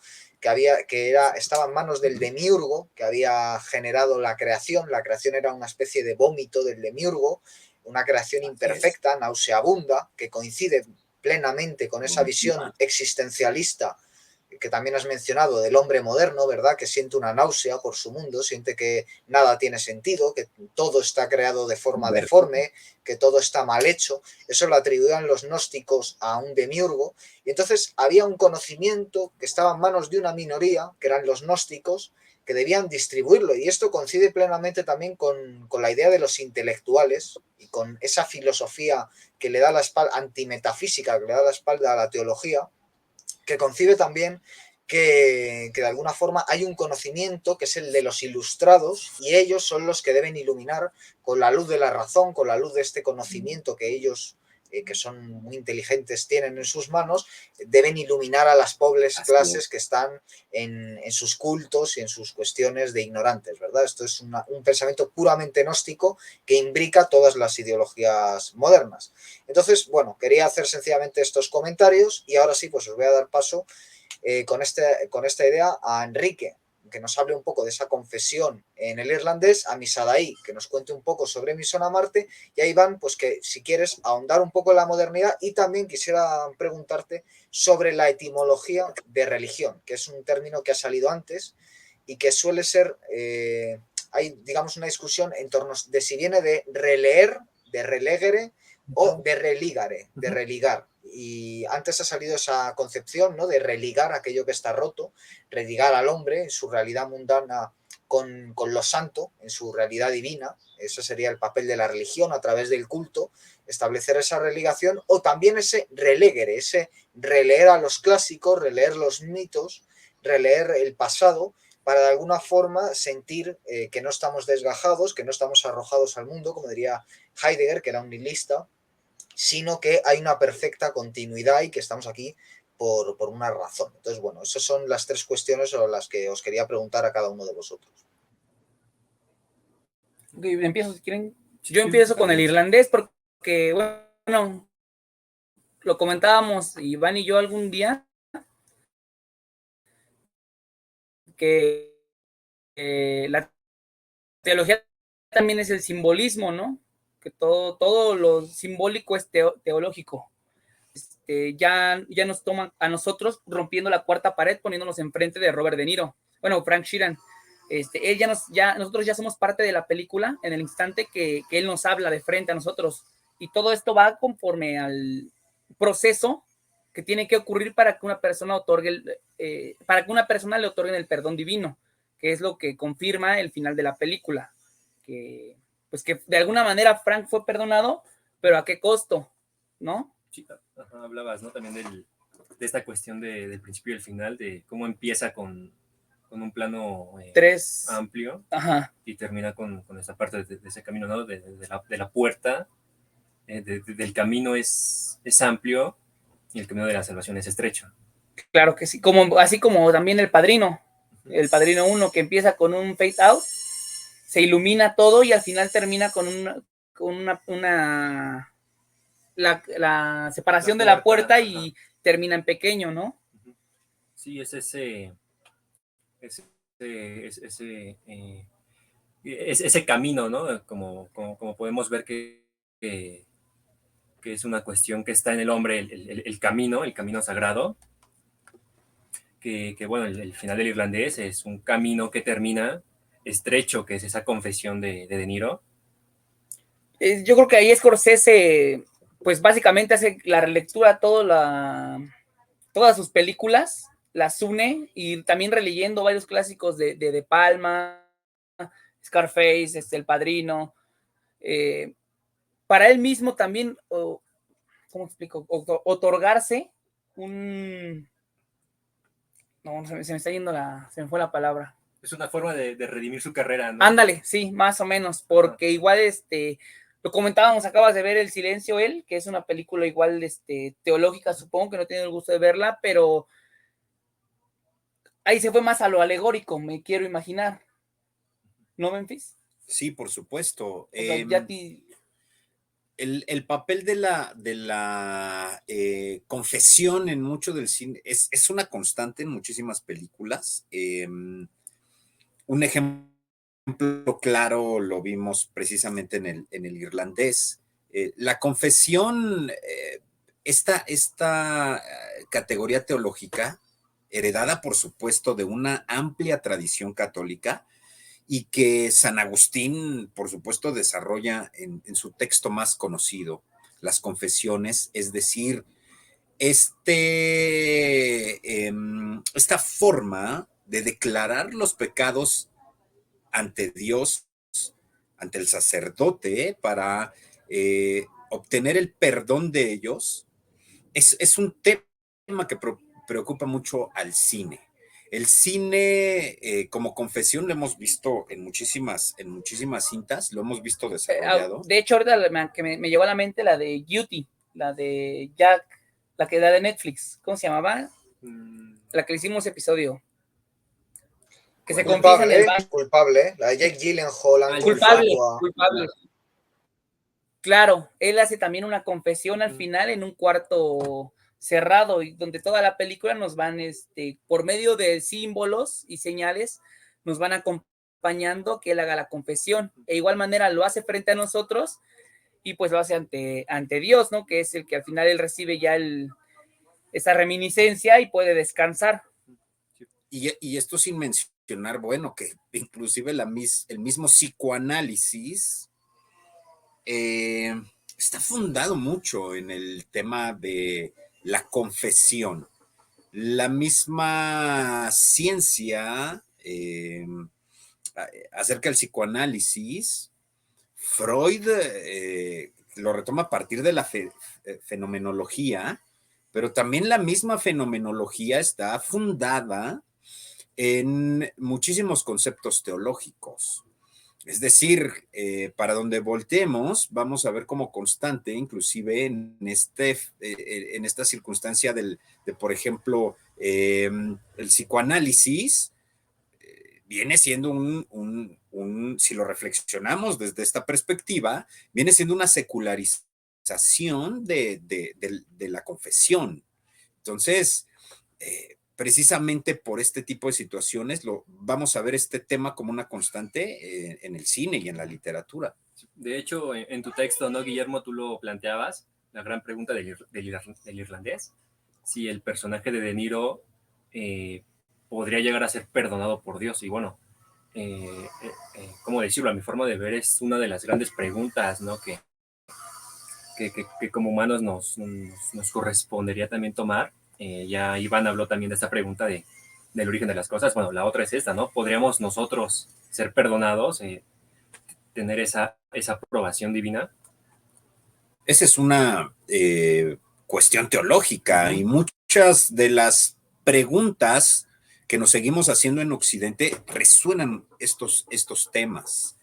estaba en manos del demiurgo, que había generado la creación era una especie de vómito del demiurgo, una creación imperfecta, nauseabunda, que coincide plenamente con esa visión existencialista que también has mencionado, del hombre moderno, ¿verdad? Que siente una náusea por su mundo, siente que nada tiene sentido, que todo está creado de forma deforme, que todo está mal hecho. Eso lo atribuían los gnósticos a un demiurgo. Y entonces había un conocimiento que estaba en manos de una minoría, que eran los gnósticos, que debían distribuirlo. Y esto coincide plenamente también con la idea de los intelectuales y con esa filosofía que le da la espalda, antimetafísica, que le da la espalda a la teología, que concibe también que de alguna forma hay un conocimiento que es el de los ilustrados y ellos son los que deben iluminar con la luz de la razón, con la luz de este conocimiento que ellos, que son muy inteligentes, tienen en sus manos, deben iluminar a las pobres clases que están en sus cultos y en sus cuestiones de ignorantes, ¿verdad? Esto es un pensamiento puramente gnóstico que imbrica todas las ideologías modernas. Entonces, bueno, quería hacer sencillamente estos comentarios y ahora sí, pues os voy a dar paso con esta idea a Enrique, que nos hable un poco de esa confesión en el irlandés, a Misadaí, que nos cuente un poco sobre Misión a Marte, y a Iván, pues que si quieres ahondar un poco en la modernidad, y también quisiera preguntarte sobre la etimología de religión, que es un término que ha salido antes y que suele ser, hay digamos una discusión en torno de si viene de releer, de relegere o de religare, de religar. Y antes ha salido esa concepción, ¿no?, de religar aquello que está roto, religar al hombre en su realidad mundana con lo santo, en su realidad divina. Ese sería el papel de la religión a través del culto, establecer esa religación, o también ese relegere, ese releer a los clásicos, releer los mitos, releer el pasado, para de alguna forma sentir que no estamos desgajados, que no estamos arrojados al mundo, como diría Heidegger, que era un nihilista, sino que hay una perfecta continuidad y que estamos aquí por una razón. Entonces, bueno, esas son las tres cuestiones sobre las que os quería preguntar a cada uno de vosotros. Empiezo, si quieren. Yo empiezo con el irlandés porque, bueno, lo comentábamos Iván y yo algún día, que la teología también es el simbolismo, ¿no? Que todo lo simbólico es teológico. Ya nos toman a nosotros rompiendo la cuarta pared, poniéndonos enfrente de Robert De Niro. Bueno, Frank Sheeran. Nosotros ya somos parte de la película en el instante que él nos habla de frente a nosotros. Y todo esto va conforme al proceso que tiene que ocurrir para que una persona le otorguen el perdón divino, que es lo que confirma el final de la película. Que de alguna manera Frank fue perdonado, pero ¿a qué costo? ¿No? Sí, hablabas, ¿no?, también de esta cuestión del principio y el final, de cómo empieza con un plano amplio. Ajá. Y termina con esa parte de ese camino, ¿no?, de la puerta, del camino es amplio y el camino de la salvación es estrecho. Claro que sí, así como también El Padrino 1, que empieza con un fade out, se ilumina todo y al final termina con la separación de la puerta y termina en pequeño, ¿no? Sí, es ese camino, ¿no? Como podemos ver que es una cuestión que está en el hombre, el camino sagrado, que bueno, el final del irlandés es un camino que termina estrecho, que es esa confesión de De Niro. Yo creo que ahí Scorsese, pues básicamente hace la relectura, todas sus películas, las une, y también releyendo varios clásicos de Palma, Scarface, El Padrino, para él mismo también, ¿cómo explico? Otorgarse un... No, se me está yendo se me fue la palabra. Es una forma de redimir su carrera, ¿no? Ándale, sí, más o menos, porque igual lo comentábamos, acabas de ver El Silencio, que es una película igual teológica, supongo que no tiene el gusto de verla, pero ahí se fue más a lo alegórico, me quiero imaginar. ¿No, Memphis? Sí, por supuesto. O sea, el papel de la confesión en mucho del cine es una constante en muchísimas películas. Un ejemplo claro lo vimos precisamente en el irlandés. La confesión, esta categoría teológica, heredada, por supuesto, de una amplia tradición católica y que San Agustín, por supuesto, desarrolla en su texto más conocido, las Confesiones, es decir, esta forma de declarar los pecados ante Dios, ante el sacerdote, para obtener el perdón de ellos, es un tema que preocupa mucho al cine. El cine, como confesión, lo hemos visto en muchísimas cintas, lo hemos visto desarrollado. De hecho, ahorita me llegó a la mente la de Duty, la de Jack, la que da de Netflix. ¿Cómo se llamaba? La que le hicimos episodio. Que se confiesa en el banco. Culpable, la de Jake Gyllenhaal. Culpable. Claro, él hace también una confesión al final en un cuarto cerrado y donde toda la película nos van, por medio de símbolos y señales, nos van acompañando que él haga la confesión. De igual manera lo hace frente a nosotros y pues lo hace ante Dios, ¿no? Que es el que al final él recibe ya esa reminiscencia y puede descansar. Y esto sin mencionar, bueno, que inclusive el mismo psicoanálisis está fundado mucho en el tema de la confesión. La misma ciencia acerca del psicoanálisis, Freud lo retoma a partir de la fenomenología, pero también la misma fenomenología está fundada en muchísimos conceptos teológicos. Es decir, para donde volteemos, vamos a ver como constante, inclusive en esta circunstancia de, por ejemplo, el psicoanálisis viene siendo si lo reflexionamos desde esta perspectiva, viene siendo una secularización de la confesión. Entonces, precisamente por este tipo de situaciones, vamos a ver este tema como una constante en el cine y en la literatura. De hecho, en tu texto, ¿no, Guillermo? Tú lo planteabas, la gran pregunta del irlandés, si el personaje de De Niro podría llegar a ser perdonado por Dios. Y bueno, ¿cómo decirlo? A mi forma de ver es una de las grandes preguntas, ¿no? que como humanos nos correspondería también tomar. Ya Iván habló también de esta pregunta del origen de las cosas. Bueno, la otra es esta, ¿no? ¿Podríamos nosotros ser perdonados, tener esa aprobación divina? Esa es una cuestión teológica y muchas de las preguntas que nos seguimos haciendo en Occidente resuenan estos temas.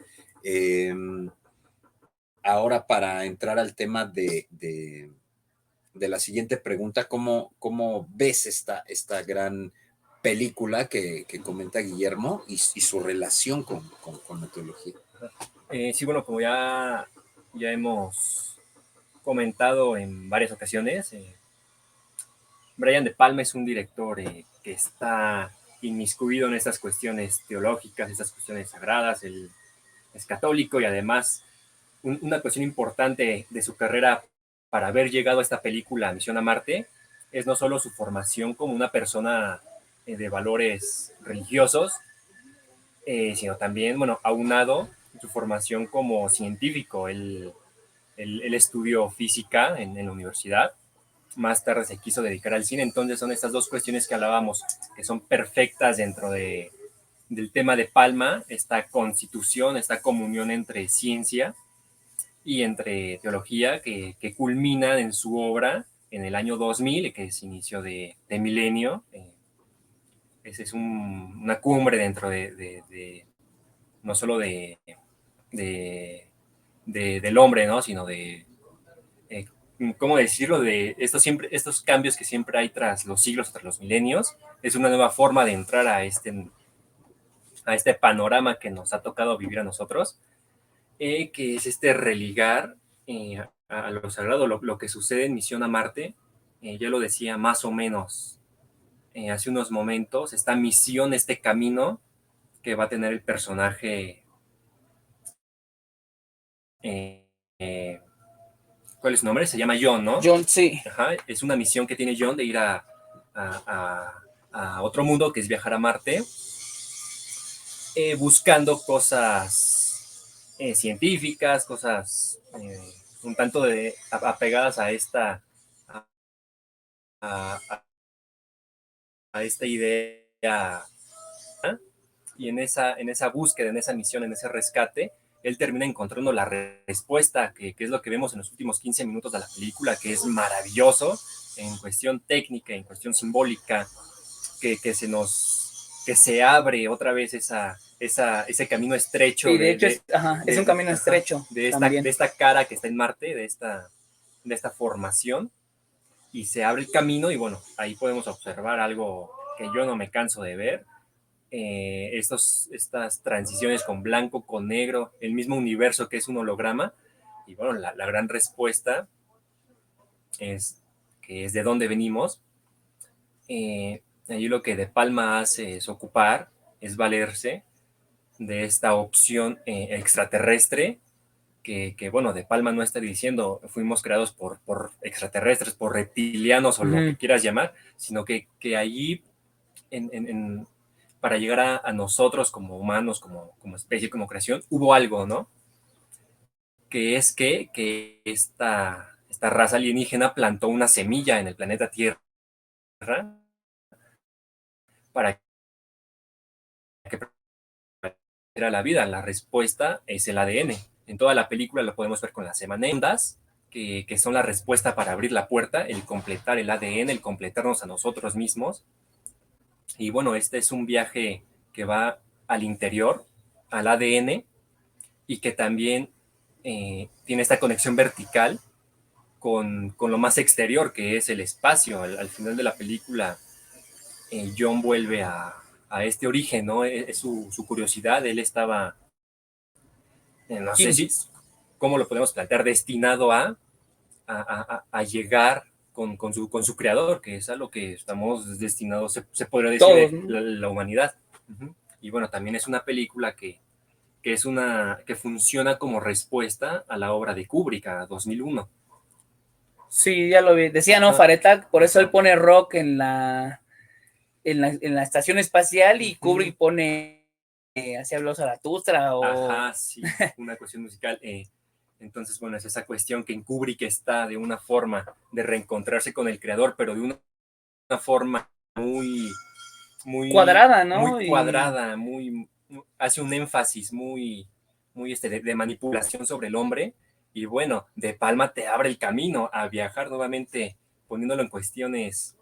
Ahora, para entrar al tema de la siguiente pregunta, ¿cómo ves esta gran película que comenta Guillermo y su relación con la teología? Sí, bueno, como ya hemos comentado en varias ocasiones, Brian De Palma es un director que está inmiscuido en estas cuestiones teológicas, estas cuestiones sagradas. Él es católico y además una cuestión importante de su carrera para haber llegado a esta película Misión a Marte es no solo su formación como una persona de valores religiosos, sino también, bueno, aunado su formación como científico. Él estudió física en la universidad, más tarde se quiso dedicar al cine. Entonces son estas dos cuestiones que hablábamos que son perfectas dentro del tema de Palma, esta constitución, esta comunión entre ciencia y entre teología que culmina en su obra en el año 2000, que es inicio de milenio. Esa es una cumbre dentro de no solo del hombre, ¿no? Sino ¿cómo decirlo? De estos cambios que siempre hay tras los siglos, tras los milenios. Es una nueva forma de entrar a este panorama que nos ha tocado vivir a nosotros, que es religar a lo sagrado, lo que sucede en Misión a Marte. Ya lo decía más o menos hace unos momentos, esta misión, este camino que va a tener el personaje. ¿Cuál es su nombre? Se llama John, ¿no? John, sí. Ajá, es una misión que tiene John de ir a a otro mundo, que es viajar a Marte, buscando cosas científicas, cosas un tanto apegadas a a, a esta idea. Y en esa búsqueda, en esa misión, en ese rescate, él termina encontrando la respuesta, que es lo que vemos en los últimos 15 minutos de la película, que es maravilloso en cuestión técnica, en cuestión simbólica, que se abre otra vez ese camino estrecho Sí, de hecho es un camino estrecho de también. esta cara que está en Marte, de esta formación, y se abre el camino y bueno, ahí podemos observar algo que yo no me canso de ver, estas transiciones con blanco, con negro, el mismo universo que es un holograma, y bueno, la gran respuesta es que es de dónde venimos. Allí lo que De Palma hace es ocupar, es valerse de esta opción extraterrestre, bueno, De Palma no está diciendo fuimos creados por extraterrestres, por reptilianos o lo que quieras llamar, sino que allí para llegar a nosotros como humanos, como especie, como creación, hubo algo, ¿no? Que es que esta raza alienígena plantó una semilla en el planeta Tierra para que era la vida. La respuesta es el ADN. En toda la película lo podemos ver con las hemanendas, que son la respuesta para abrir la puerta, el completar el ADN, el completarnos a nosotros mismos. Y bueno, este es un viaje que va al interior, al ADN, y que también tiene esta conexión vertical con lo más exterior, que es el espacio. Al final de la película, John vuelve a este origen, ¿no? Es su curiosidad. Él estaba, no sé si, ¿cómo lo podemos plantear? Destinado a llegar con su creador, que es a lo que estamos destinados, se podría decir, todos, ¿no? la humanidad. Y bueno, también es una película que funciona como respuesta a la obra de Kubrick, a 2001. Sí, ya lo vi. Decía, ¿no? Fareta, por eso él pone rock en la estación espacial y Kubrick pone así habló Zaratustra o... Ajá, sí, una cuestión musical. Entonces, bueno, es esa cuestión que en Kubrick está de una forma de reencontrarse con el creador, pero de una forma muy cuadrada, ¿no? Muy cuadrada, hace un énfasis muy de manipulación sobre el hombre. Y bueno, De Palma te abre el camino a viajar nuevamente, poniéndolo en cuestiones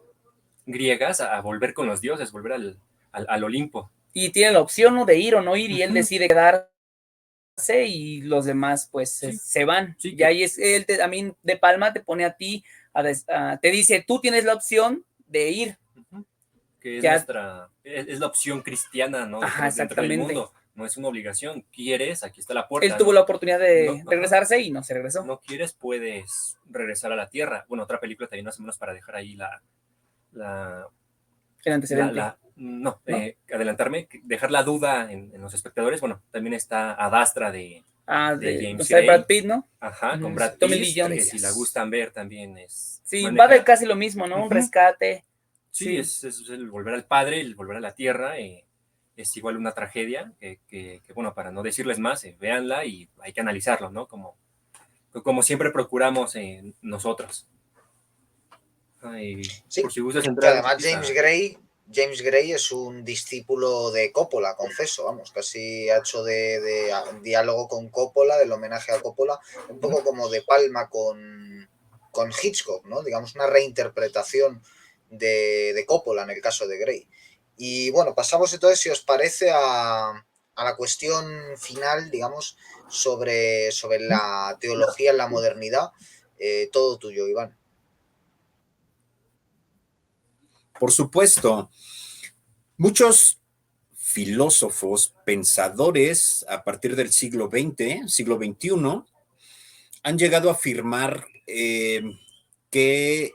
griegas, a volver con los dioses, volver al Olimpo. Y tiene la opción, ¿no?, de ir o no ir, y él decide quedarse y los demás pues Sí. se van. Sí, y ahí es él también De Palma te pone a ti, te dice, tú tienes la opción de ir. Que es es la opción cristiana, ¿no? Ajá, dentro del mundo. No es una obligación. ¿Quieres? Aquí está la puerta. Él tuvo ¿no? la oportunidad de regresarse y no se regresó. No quieres, puedes regresar a la Tierra. Bueno, otra película también más o menos para dejar ahí el antecedente. Adelantarme, dejar la duda en los espectadores. Bueno, también está Adastra de James Gray. Brad Pitt, ¿no? Ajá, con Brad Pitt, que si la gustan ver también es... Sí, va de casi lo mismo, ¿no? Un rescate. Sí, es el volver al padre, el volver a la tierra, es igual una tragedia, que bueno, para no decirles más, véanla y hay que analizarlo, ¿no? Como siempre procuramos nosotros. Sí, por si gustas que entrar, además James Gray es un discípulo de Coppola, confeso, vamos, casi ha hecho de diálogo con Coppola, del homenaje a Coppola, un poco como De Palma con Hitchcock, ¿no? Digamos, una reinterpretación de Coppola en el caso de Gray. Y bueno, pasamos entonces, si os parece, a la cuestión final, digamos, sobre la teología en la modernidad. Todo tuyo, Iván. Por supuesto, muchos filósofos, pensadores a partir del siglo XX, siglo XXI, han llegado a afirmar que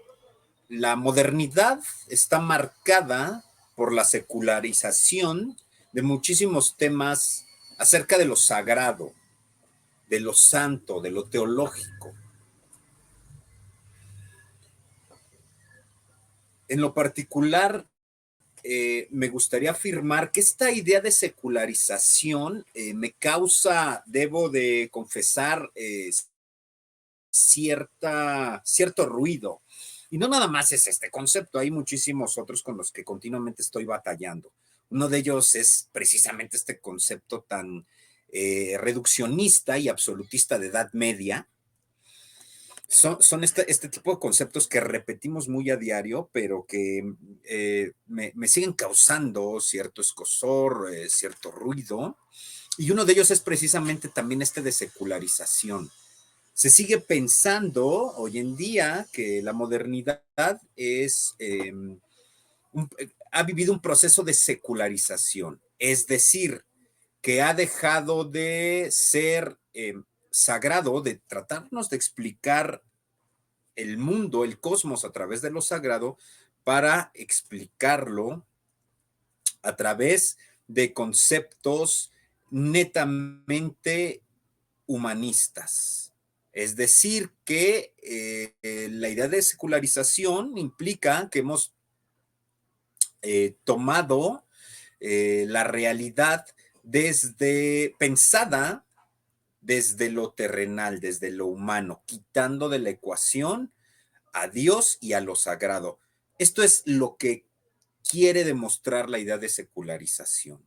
la modernidad está marcada por la secularización de muchísimos temas acerca de lo sagrado, de lo santo, de lo teológico. En lo particular, me gustaría afirmar que esta idea de secularización me causa, debo de confesar, cierto ruido. Y no nada más es este concepto, hay muchísimos otros con los que continuamente estoy batallando. Uno de ellos es precisamente este concepto tan reduccionista y absolutista de Edad Media. Son este tipo de conceptos que repetimos muy a diario, pero que me siguen causando cierto escozor, cierto ruido. Y uno de ellos es precisamente también este de secularización. Se sigue pensando hoy en día que la modernidad ha vivido un proceso de secularización, es decir, que ha dejado de ser sagrado, de tratarnos de explicar el mundo, el cosmos a través de lo sagrado, para explicarlo a través de conceptos netamente humanistas. Es decir, que la idea de secularización implica que hemos tomado la realidad pensada desde lo terrenal, desde lo humano, quitando de la ecuación a Dios y a lo sagrado. Esto es lo que quiere demostrar la idea de secularización.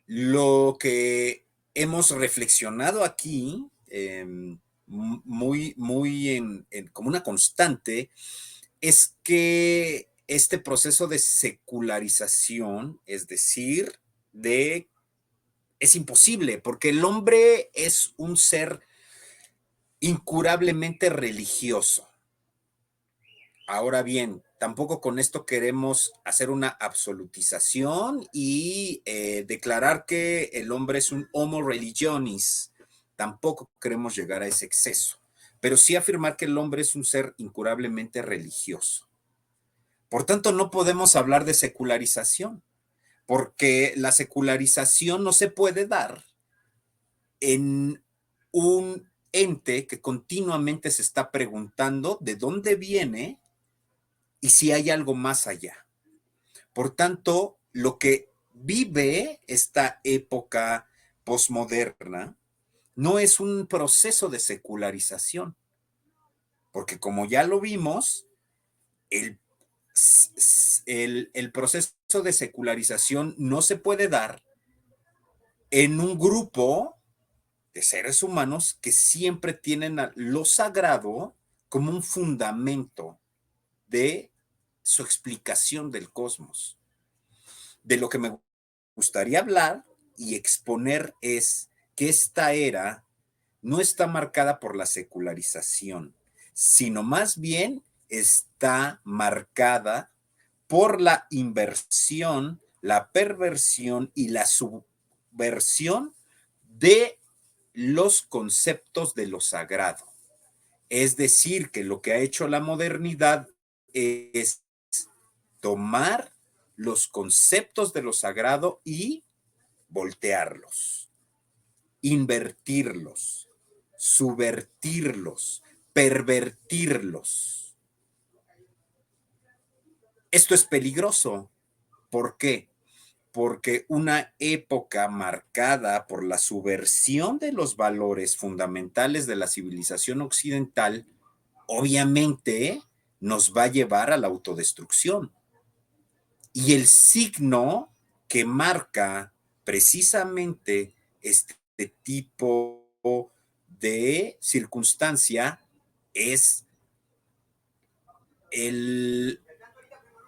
Lo que hemos reflexionado aquí, como una constante, es que este proceso de secularización, es decir, es imposible, porque el hombre es un ser incurablemente religioso. Ahora bien, tampoco con esto queremos hacer una absolutización y declarar que el hombre es un homo religionis. Tampoco queremos llegar a ese exceso, pero sí afirmar que el hombre es un ser incurablemente religioso. Por tanto, no podemos hablar de secularización, porque la secularización no se puede dar en un ente que continuamente se está preguntando de dónde viene y si hay algo más allá. Por tanto, lo que vive esta época posmoderna no es un proceso de secularización, porque como ya lo vimos, el proceso de secularización no se puede dar en un grupo de seres humanos que siempre tienen lo sagrado como un fundamento de su explicación del cosmos. De lo que me gustaría hablar y exponer es que esta era no está marcada por la secularización, sino más bien está marcada por la inversión, la perversión y la subversión de los conceptos de lo sagrado. Es decir, que lo que ha hecho la modernidad es tomar los conceptos de lo sagrado y voltearlos, invertirlos, subvertirlos, pervertirlos. Esto es peligroso. ¿Por qué? Porque una época marcada por la subversión de los valores fundamentales de la civilización occidental, obviamente nos va a llevar a la autodestrucción. Y el signo que marca precisamente este tipo de circunstancia es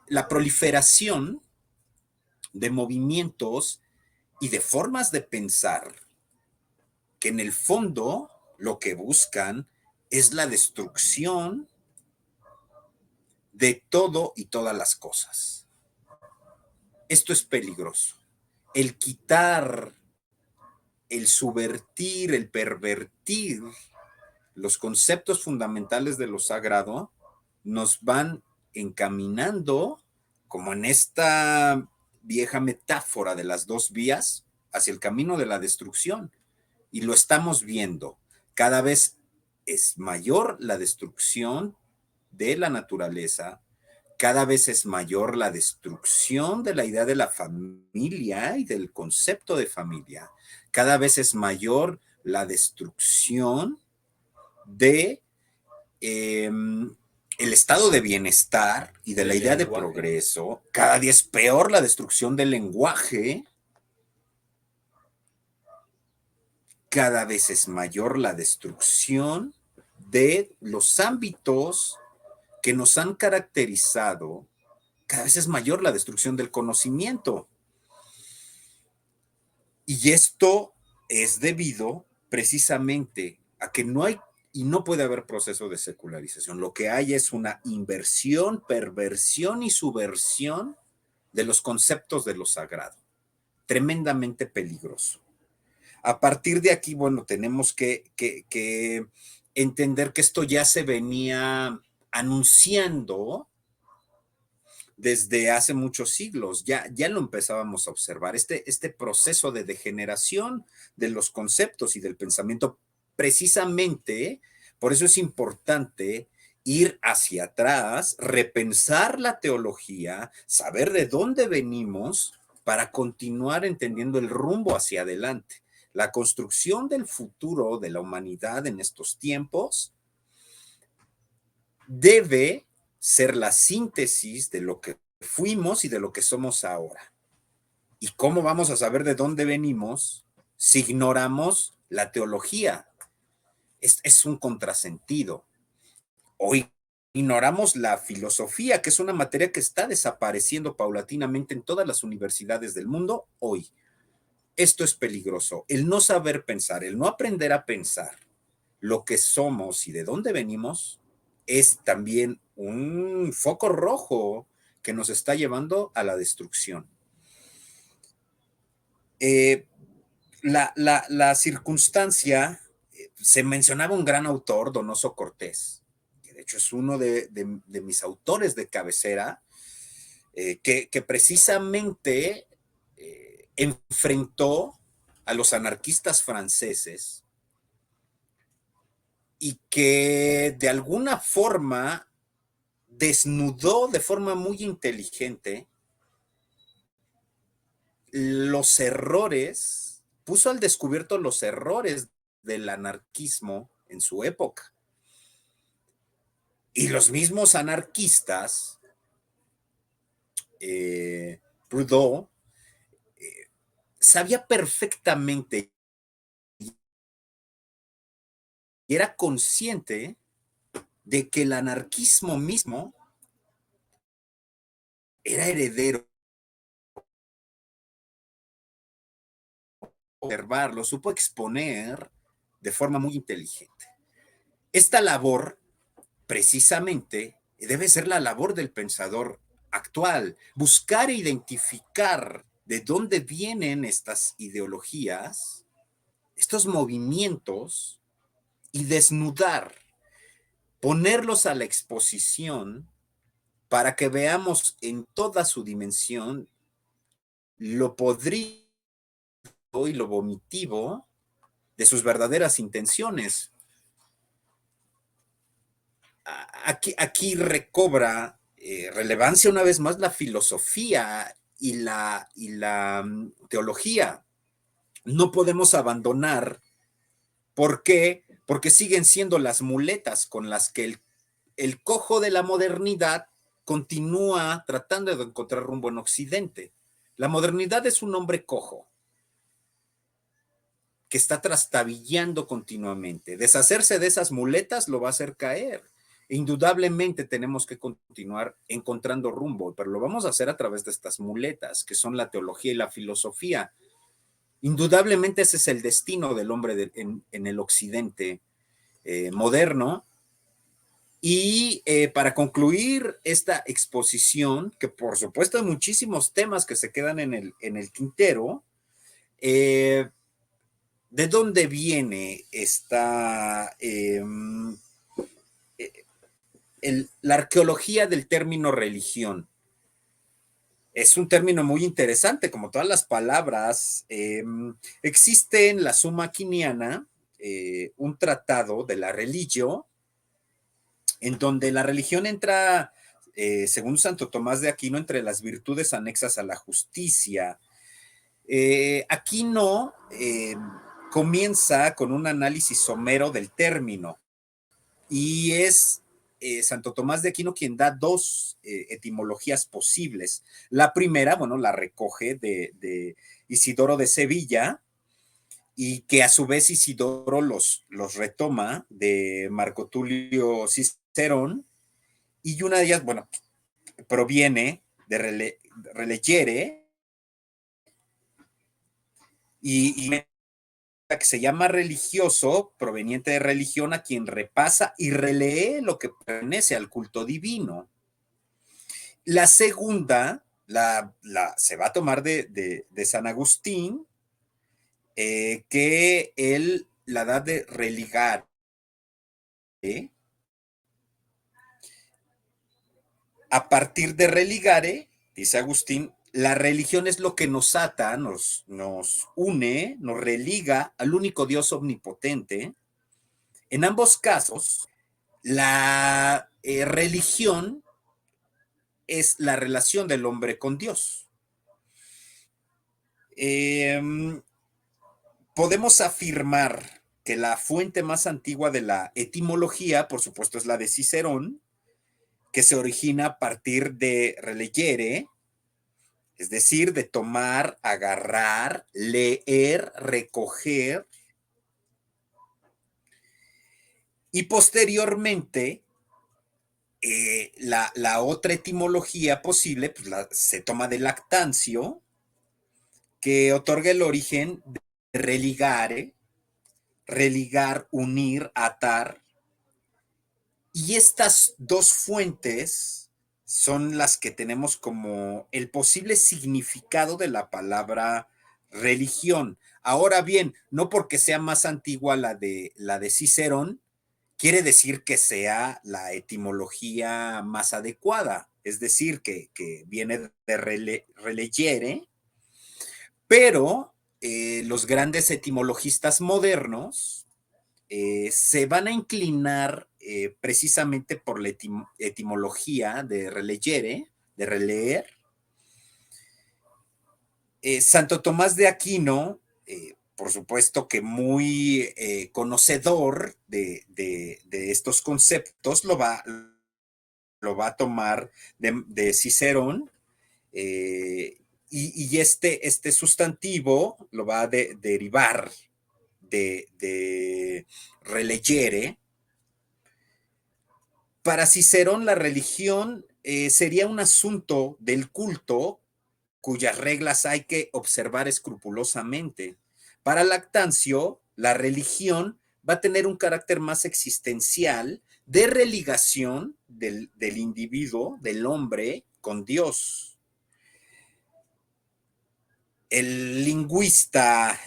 la proliferación de movimientos y de formas de pensar que en el fondo lo que buscan es la destrucción de todo y todas las cosas. Esto es peligroso. El quitar, el subvertir, el pervertir los conceptos fundamentales de lo sagrado nos van encaminando, como en esta vieja metáfora de las dos vías, hacia el camino de la destrucción. Y lo estamos viendo. Cada vez es mayor la destrucción de la naturaleza, cada vez es mayor la destrucción de la idea de la familia y del concepto de familia. Cada vez es mayor la destrucción de el estado de bienestar y de la idea de progreso. Cada día es peor la destrucción del lenguaje. Cada vez es mayor la destrucción de los ámbitos que nos han caracterizado. Cada vez es mayor la destrucción del conocimiento. Y esto es debido precisamente a que no hay y no puede haber proceso de secularización. Lo que hay es una inversión, perversión y subversión de los conceptos de lo sagrado. Tremendamente peligroso. A partir de aquí, bueno, tenemos que entender que esto ya se venía anunciando desde hace muchos siglos, ya lo empezábamos a observar, este proceso de degeneración de los conceptos y del pensamiento, precisamente, por eso es importante ir hacia atrás, repensar la teología, saber de dónde venimos para continuar entendiendo el rumbo hacia adelante. La construcción del futuro de la humanidad en estos tiempos debe ser la síntesis de lo que fuimos y de lo que somos ahora. ¿Y cómo vamos a saber de dónde venimos si ignoramos la teología? Es un contrasentido. Hoy ignoramos la filosofía, que es una materia que está desapareciendo paulatinamente en todas las universidades del mundo hoy. Esto es peligroso. El no saber pensar, el no aprender a pensar lo que somos y de dónde venimos, es también un foco rojo que nos está llevando a la destrucción. La circunstancia, se mencionaba un gran autor, Donoso Cortés, que de hecho es uno de mis autores de cabecera, que precisamente enfrentó a los anarquistas franceses y que de alguna forma desnudó de forma muy inteligente los errores, puso al descubierto los errores del anarquismo en su época. Y los mismos anarquistas, Proudhon, sabía perfectamente y era consciente de que el anarquismo mismo era heredero. Observarlo, supo exponer de forma muy inteligente. Esta labor, precisamente, debe ser la labor del pensador actual, buscar e identificar de dónde vienen estas ideologías, estos movimientos, y desnudar, ponerlos a la exposición para que veamos en toda su dimensión lo podrido y lo vomitivo de sus verdaderas intenciones. Aquí recobra relevancia una vez más la filosofía y la teología. No podemos abandonar. ¿Por qué? Porque siguen siendo las muletas con las que el cojo de la modernidad continúa tratando de encontrar rumbo en Occidente. La modernidad es un hombre cojo que está trastabillando continuamente. Deshacerse de esas muletas lo va a hacer caer. Indudablemente tenemos que continuar encontrando rumbo, pero lo vamos a hacer a través de estas muletas, que son la teología y la filosofía. Indudablemente ese es el destino del hombre en el occidente moderno. Y para concluir esta exposición, que por supuesto hay muchísimos temas que se quedan en el tintero, ¿de dónde viene la arqueología del término religión? Es un término muy interesante, como todas las palabras. Existe en la Summa Quiniana un tratado de la religio, en donde la religión entra según Santo Tomás de Aquino, entre las virtudes anexas a la justicia. Aquino comienza con un análisis somero del término y es Santo Tomás de Aquino quien da dos etimologías posibles. La primera, bueno, la recoge de Isidoro de Sevilla, y que a su vez Isidoro los retoma de Marco Tulio Cicerón, y una de ellas, bueno, proviene de relegere, y que se llama religioso, proveniente de religión, a quien repasa y relee lo que pertenece al culto divino. La segunda se va a tomar de San Agustín, que él la da de religar. A partir de religare, dice Agustín, la religión es lo que nos ata, nos une, nos religa al único Dios omnipotente. En ambos casos, la religión es la relación del hombre con Dios. Podemos afirmar que la fuente más antigua de la etimología, por supuesto, es la de Cicerón, que se origina a partir de relegere, es decir, de tomar, agarrar, leer, recoger, y posteriormente la otra etimología posible pues se toma de lactancio, que otorga el origen de religare, religar, unir, atar, y estas dos fuentes son las que tenemos como el posible significado de la palabra religión. Ahora bien, no porque sea más antigua la de Cicerón, quiere decir que sea la etimología más adecuada, es decir, que viene de relegere, pero los grandes etimologistas modernos se van a inclinar precisamente por la etimología de relegere, de releer. Santo Tomás de Aquino, por supuesto que muy conocedor de estos conceptos, lo va a tomar de Cicerón, y este sustantivo lo va a derivar de relegere. Para Cicerón, la religión sería un asunto del culto cuyas reglas hay que observar escrupulosamente. Para Lactancio, la religión va a tener un carácter más existencial de religación del individuo, del hombre, con Dios. El lingüista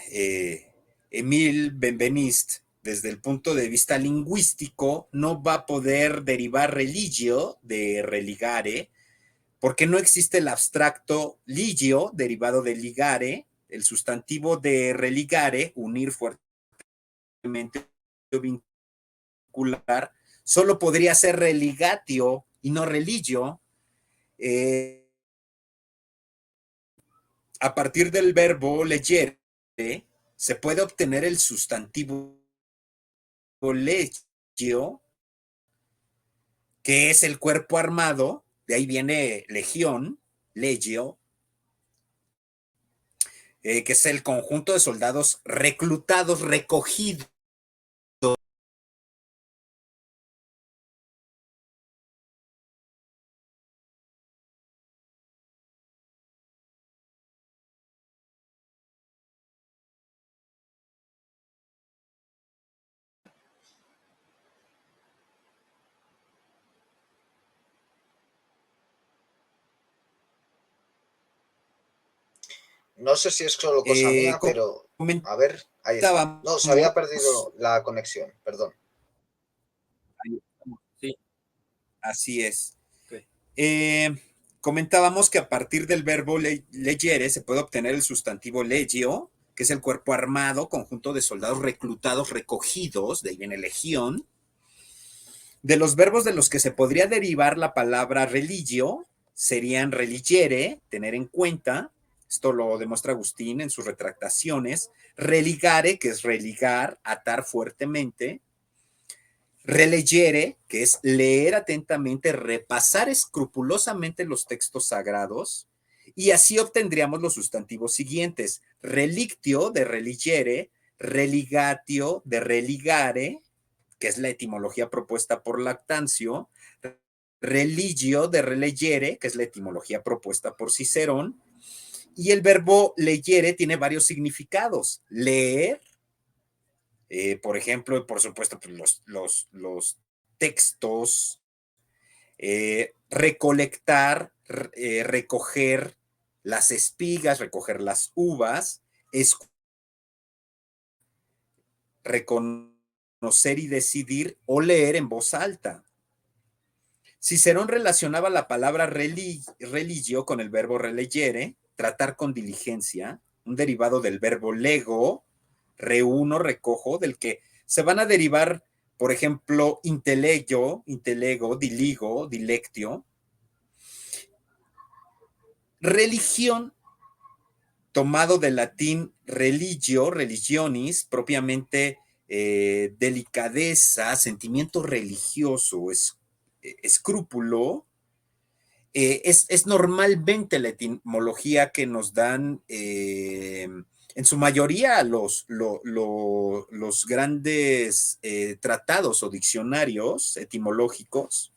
Émile Benveniste, desde el punto de vista lingüístico, no va a poder derivar religio de religare, porque no existe el abstracto ligio, derivado de ligare, el sustantivo de religare, unir fuertemente o vincular, solo podría ser religatio y no religio. A partir del verbo legere, se puede obtener el sustantivo legio, que es el cuerpo armado, de ahí viene legión, legio, que es el conjunto de soldados reclutados, recogidos. No sé si es solo cosa mía, pero a ver, ahí está. No, se había perdido la conexión, perdón. Sí. Así es. Okay. Comentábamos que a partir del verbo legere se puede obtener el sustantivo legio, que es el cuerpo armado, conjunto de soldados reclutados, recogidos, de ahí viene legión. De los verbos de los que se podría derivar la palabra religio, serían religere, tener en cuenta, esto lo demuestra Agustín en sus retractaciones, religare, que es religar, atar fuertemente, relegere, que es leer atentamente, repasar escrupulosamente los textos sagrados, y así obtendríamos los sustantivos siguientes: relictio, de religere; religatio, de religare, que es la etimología propuesta por Lactancio; religio, de relegere, que es la etimología propuesta por Cicerón. Y el verbo leyere tiene varios significados: leer, por ejemplo, por supuesto, pues los textos, recolectar, recoger las espigas, recoger las uvas, reconocer y decidir, o leer en voz alta. Cicerón relacionaba la palabra religio con el verbo relegere, tratar con diligencia, un derivado del verbo lego, reúno, recojo, del que se van a derivar, por ejemplo, intelego, diligo, dilectio. Religión, tomado del latín religio, religionis, propiamente delicadeza, sentimiento religioso, escrúpulo. Es normalmente la etimología que nos dan en su mayoría los grandes tratados o diccionarios etimológicos.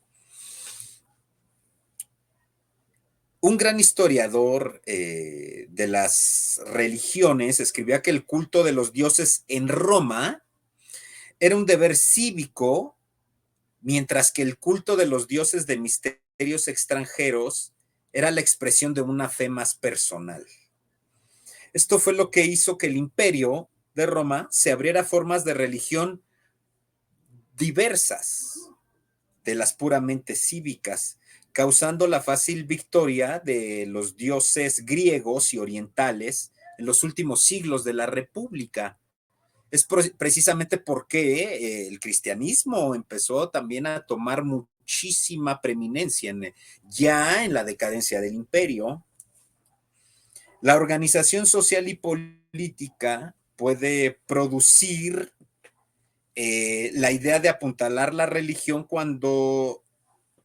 Un gran historiador de las religiones escribía que el culto de los dioses en Roma era un deber cívico, mientras que el culto de los dioses de misterios extranjeros era la expresión de una fe más personal. Esto fue lo que hizo que el imperio de Roma se abriera formas de religión diversas de las puramente cívicas, causando la fácil victoria de los dioses griegos y orientales en los últimos siglos de la República. Es precisamente porque el cristianismo empezó también a tomar muchísima preeminencia ya en la decadencia del imperio. La organización social y política puede producir la idea de apuntalar la religión cuando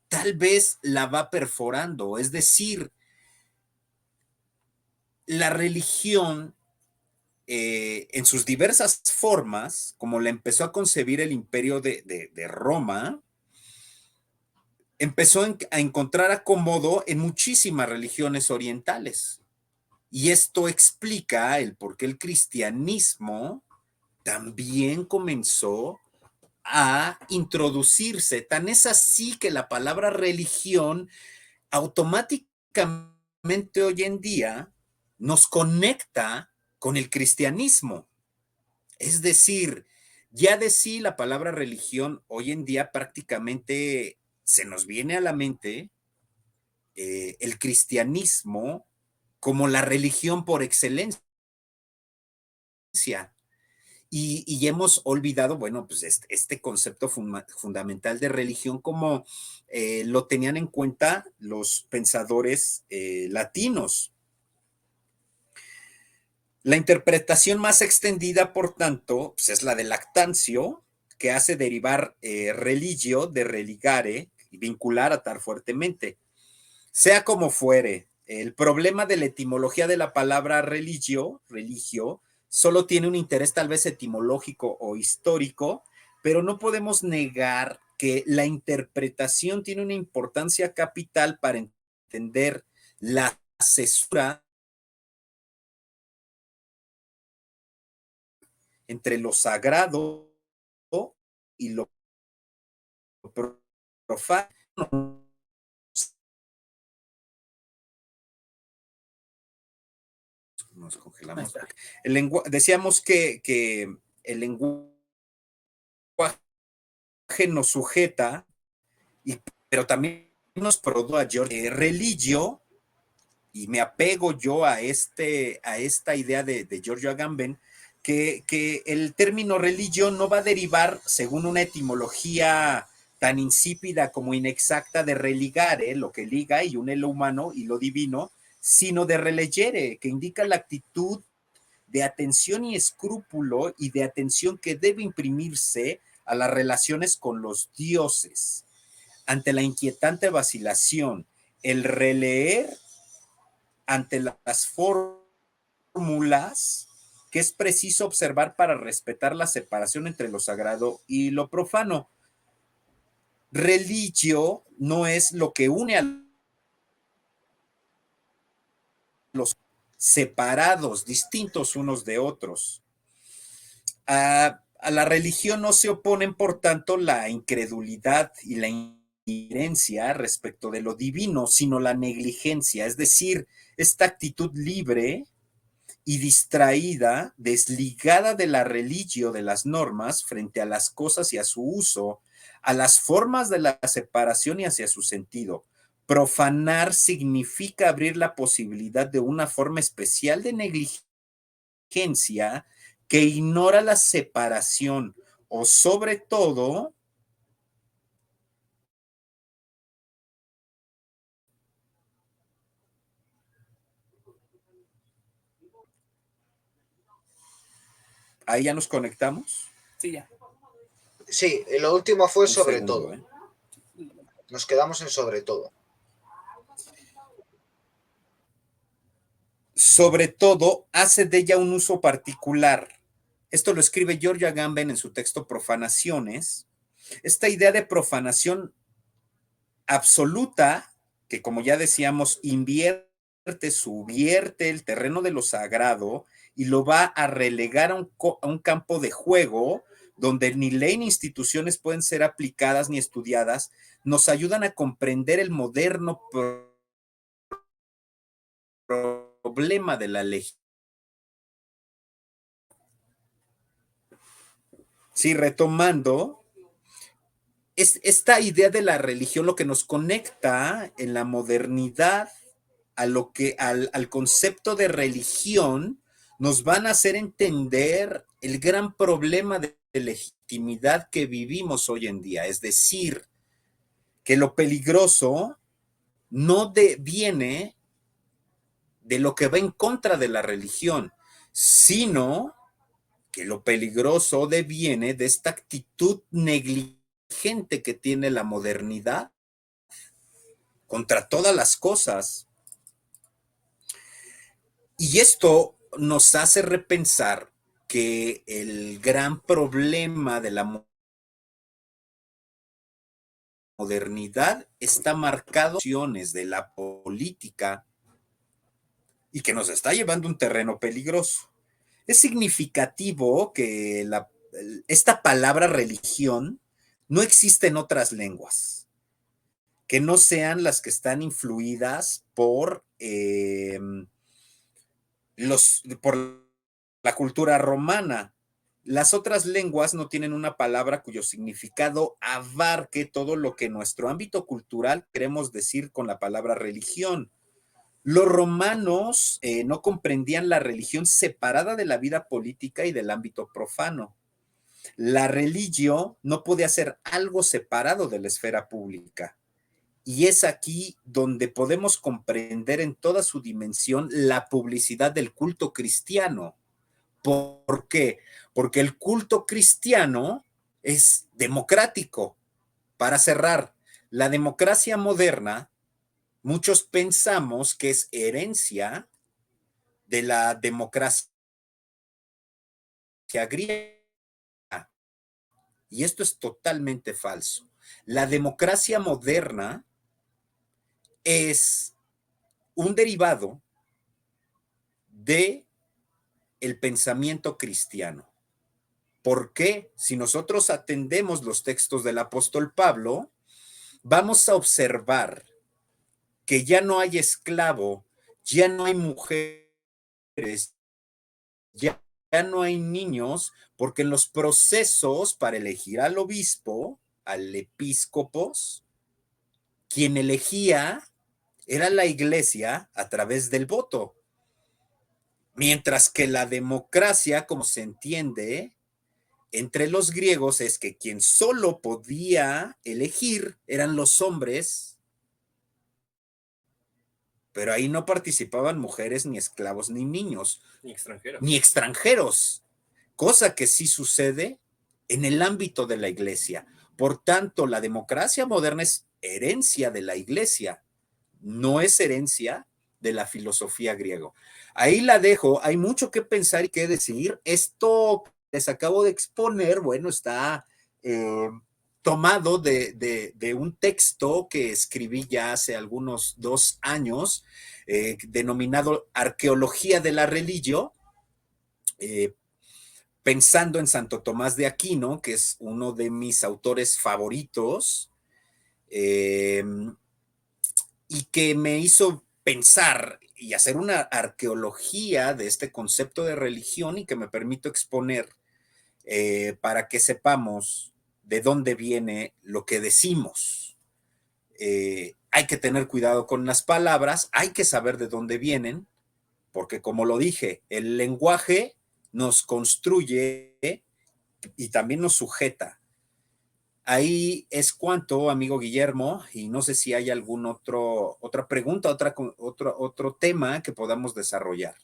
tal vez la va perforando. Es decir, la religión en sus diversas formas, como la empezó a concebir el imperio de Roma, empezó a encontrar acomodo en muchísimas religiones orientales. Y esto explica el por qué el cristianismo también comenzó a introducirse. Tan es así que la palabra religión automáticamente hoy en día nos conecta con el cristianismo. Es decir, ya de sí la palabra religión hoy en día prácticamente se nos viene a la mente el cristianismo como la religión por excelencia. Y hemos olvidado, bueno, pues este concepto fundamental de religión como lo tenían en cuenta los pensadores latinos. La interpretación más extendida, por tanto, pues es la de Lactancio, que hace derivar religio de religare y vincular, atar fuertemente. Sea como fuere, el problema de la etimología de la palabra religio, solo tiene un interés tal vez etimológico o histórico, pero no podemos negar que la interpretación tiene una importancia capital para entender la cesura entre lo sagrado y lo profano. Nos congelamos. Decíamos que el lenguaje nos sujeta, pero también nos produce a George religio, y me apego yo a esta idea de Giorgio Agamben, que el término religio no va a derivar según una etimología tan insípida como inexacta de religare, lo que liga y une lo humano y lo divino, sino de relegere, que indica la actitud de atención y escrúpulo y de atención que debe imprimirse a las relaciones con los dioses. Ante la inquietante vacilación, el releer ante las fórmulas que es preciso observar para respetar la separación entre lo sagrado y lo profano. Religio no es lo que une a los separados, distintos unos de otros. A la religión no se oponen, por tanto, la incredulidad y la indiferencia respecto de lo divino, sino la negligencia, es decir, esta actitud libre y distraída, desligada de la religio, de las normas, frente a las cosas y a su uso, a las formas de la separación y hacia su sentido. Profanar significa abrir la posibilidad de una forma especial de negligencia que ignora la separación o sobre todo ahí ya nos conectamos. Sí, ya. Sí, lo último fue Un sobre segundo, todo. Nos quedamos en sobre todo. Sobre todo, hace de ella un uso particular. Esto lo escribe George Agamben en su texto Profanaciones. Esta idea de profanación absoluta, que como ya decíamos, subvierte el terreno de lo sagrado y lo va a relegar a un campo de juego donde ni ley ni instituciones pueden ser aplicadas ni estudiadas, nos ayudan a comprender el moderno problema de la ley. Sí, retomando, es esta idea de la religión lo que nos conecta en la modernidad a lo que al concepto de religión nos van a hacer entender el gran problema de legitimidad que vivimos hoy en día, es decir, que lo peligroso no viene de lo que va en contra de la religión, sino que lo peligroso deviene de esta actitud negligente que tiene la modernidad contra todas las cosas. Y esto nos hace repensar que el gran problema de la modernidad está marcado por de la política y que nos está llevando a un terreno peligroso. Es significativo que esta palabra religión no existe en otras lenguas, que no sean las que están influidas por la cultura romana. Las otras lenguas no tienen una palabra cuyo significado abarque todo lo que en nuestro ámbito cultural queremos decir con la palabra religión. Los romanos no comprendían la religión separada de la vida política y del ámbito profano. La religio no podía ser algo separado de la esfera pública. Y es aquí donde podemos comprender en toda su dimensión la publicidad del culto cristiano. ¿Por qué? Porque el culto cristiano es democrático. Para cerrar, la democracia moderna, muchos pensamos que es herencia de la democracia griega. Y esto es totalmente falso. La democracia moderna es un derivado de el pensamiento cristiano. ¿Por qué? Si nosotros atendemos los textos del apóstol Pablo, vamos a observar que ya no hay esclavo, ya no hay mujeres, ya no hay niños, porque en los procesos para elegir al obispo, al episcopos, quien elegía era la iglesia a través del voto. Mientras que la democracia, como se entiende, entre los griegos es que quien solo podía elegir eran los hombres, pero ahí no participaban mujeres, ni esclavos, ni niños, ni extranjeros, cosa que sí sucede en el ámbito de la iglesia. Por tanto, la democracia moderna es herencia de la iglesia, no es herencia de la filosofía griega. Ahí la dejo, hay mucho que pensar y que decidir. Esto que les acabo de exponer, bueno, está tomado de un texto que escribí ya hace algunos 2 años, denominado Arqueología de la Religio, pensando en Santo Tomás de Aquino, que es uno de mis autores favoritos, y que me hizo pensar y hacer una arqueología de este concepto de religión y que me permito exponer para que sepamos de dónde viene lo que decimos. Hay que tener cuidado con las palabras, hay que saber de dónde vienen, porque como lo dije, el lenguaje nos construye y también nos sujeta. Ahí es cuanto, amigo Guillermo, y no sé si hay otra pregunta, otro tema que podamos desarrollar.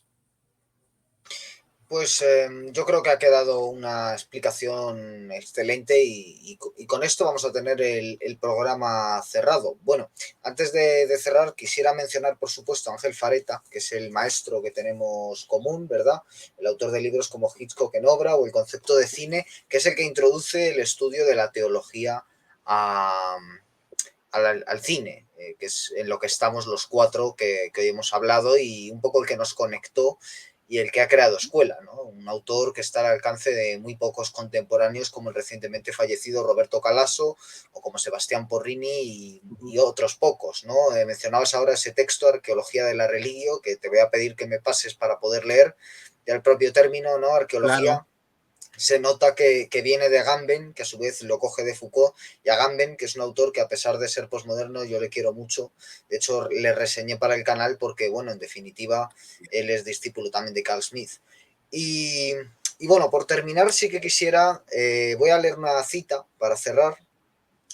Pues yo creo que ha quedado una explicación excelente y con esto vamos a tener el programa cerrado. Bueno, antes de cerrar quisiera mencionar por supuesto a Ángel Fareta, que es el maestro que tenemos común, ¿verdad? El autor de libros como Hitchcock en obra o El concepto de cine, que es el que introduce el estudio de la teología al cine, que es en lo que estamos los 4 que hoy hemos hablado y un poco el que nos conectó y el que ha creado escuela, ¿no? Un autor que está al alcance de muy pocos contemporáneos como el recientemente fallecido Roberto Calasso o como Sebastián Porrini y otros pocos, ¿no? Mencionabas ahora ese texto, Arqueología de la Religio, que te voy a pedir que me pases para poder leer, ya el propio término, ¿no? Arqueología. Claro. Se nota que viene de Agamben, que a su vez lo coge de Foucault, y Agamben, que es un autor que a pesar de ser posmoderno yo le quiero mucho. De hecho, le reseñé para el canal porque, bueno, en definitiva, él es discípulo también de Carl Smith. Y bueno, por terminar, sí que quisiera, voy a leer una cita para cerrar,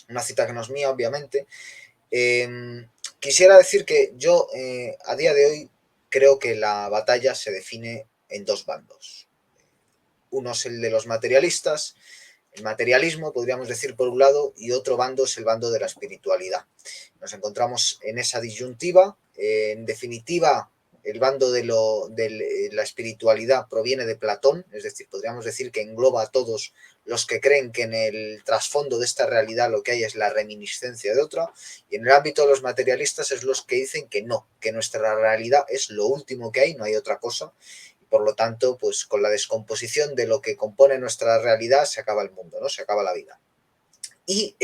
una cita que no es mía, obviamente. Quisiera decir que yo, a día de hoy, creo que la batalla se define en 2 bandos. Uno es el de los materialistas, el materialismo, podríamos decir, por un lado, y otro bando es el bando de la espiritualidad. Nos encontramos en esa disyuntiva. En definitiva, el bando de la espiritualidad proviene de Platón, es decir, podríamos decir que engloba a todos los que creen que en el trasfondo de esta realidad lo que hay es la reminiscencia de otra, y en el ámbito de los materialistas es los que dicen que no, que nuestra realidad es lo último que hay, no hay otra cosa. Por lo tanto, pues con la descomposición de lo que compone nuestra realidad se acaba el mundo, ¿no? Se acaba la vida. Y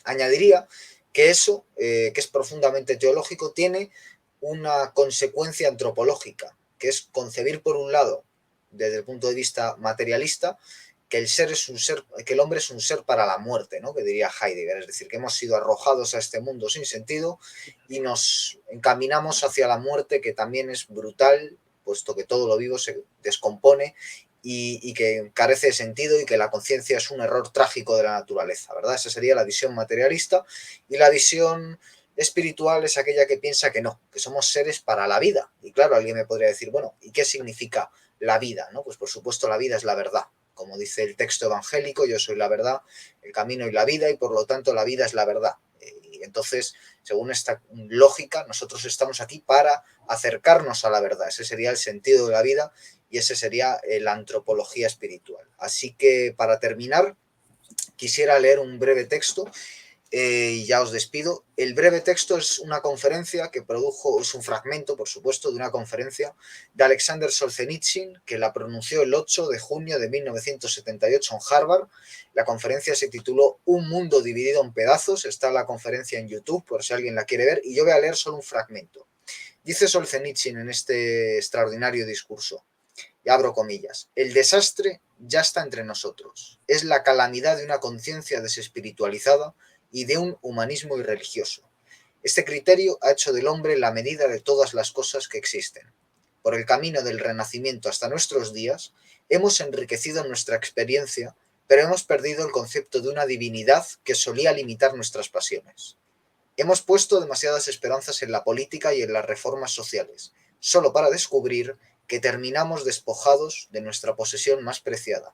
añadiría que eso, que es profundamente teológico, tiene una consecuencia antropológica, que es concebir por un lado, desde el punto de vista materialista, que el hombre es un ser para la muerte, ¿no? Que diría Heidegger, es decir, que hemos sido arrojados a este mundo sin sentido y nos encaminamos hacia la muerte, que también es brutal, puesto que todo lo vivo se descompone y que carece de sentido y que la conciencia es un error trágico de la naturaleza, ¿verdad? Esa sería la visión materialista, y la visión espiritual es aquella que piensa que no, que somos seres para la vida. Y claro, alguien me podría decir, bueno, ¿y qué significa la vida? ¿No? Pues por supuesto la vida es la verdad. Como dice el texto evangélico, yo soy la verdad, el camino y la vida, y por lo tanto la vida es la verdad. Y entonces, según esta lógica, nosotros estamos aquí para acercarnos a la verdad. Ese sería el sentido de la vida y ese sería la antropología espiritual. Así que, para terminar, quisiera leer un breve texto y ya os despido. El breve texto es una conferencia que produjo, es un fragmento, por supuesto, de una conferencia de Alexander Solzhenitsyn, que la pronunció el 8 de junio de 1978 en Harvard. La conferencia se tituló Un mundo dividido en pedazos. Está la conferencia en YouTube, por si alguien la quiere ver, y yo voy a leer solo un fragmento. Dice Solzhenitsyn en este extraordinario discurso, y abro comillas: el desastre ya está entre nosotros. Es la calamidad de una conciencia desespiritualizada y de un humanismo irreligioso. Este criterio ha hecho del hombre la medida de todas las cosas que existen. Por el camino del Renacimiento hasta nuestros días, hemos enriquecido nuestra experiencia pero hemos perdido el concepto de una divinidad que solía limitar nuestras pasiones. Hemos puesto demasiadas esperanzas en la política y en las reformas sociales, solo para descubrir que terminamos despojados de nuestra posesión más preciada,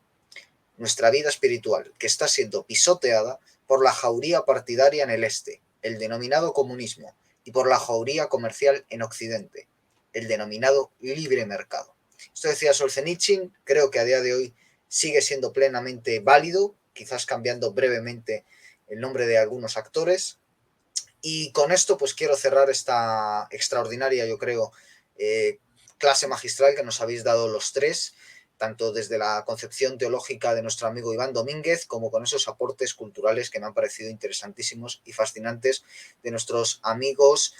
nuestra vida espiritual, que está siendo pisoteada por la jauría partidaria en el este, el denominado comunismo, y por la jauría comercial en Occidente, el denominado libre mercado. Esto decía Solzhenitsyn, creo que a día de hoy sigue siendo plenamente válido, quizás cambiando brevemente el nombre de algunos actores. Y con esto pues quiero cerrar esta extraordinaria, yo creo, clase magistral que nos habéis dado los tres, tanto desde la concepción teológica de nuestro amigo Iván Domínguez, como con esos aportes culturales que me han parecido interesantísimos y fascinantes de nuestros amigos,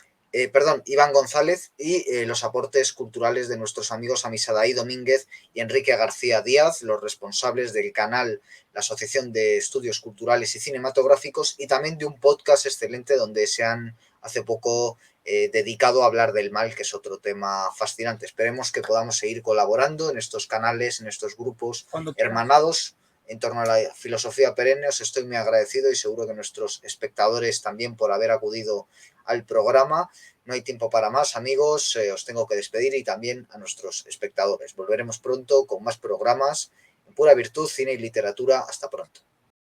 Iván González, y los aportes culturales de nuestros amigos Amisadaí Domínguez y Enrique García Díaz, los responsables del canal la Asociación de Estudios Culturales y Cinematográficos, y también de un podcast excelente donde se han hace poco dedicado a hablar del mal, que es otro tema fascinante. Esperemos que podamos seguir colaborando en estos canales, en estos grupos hermanados en torno a la filosofía perenne. Os estoy muy agradecido y seguro que nuestros espectadores también por haber acudido al programa. No hay tiempo para más, amigos, os tengo que despedir, y también a nuestros espectadores. Volveremos pronto con más programas en Pura Virtud, Cine y Literatura. Hasta pronto.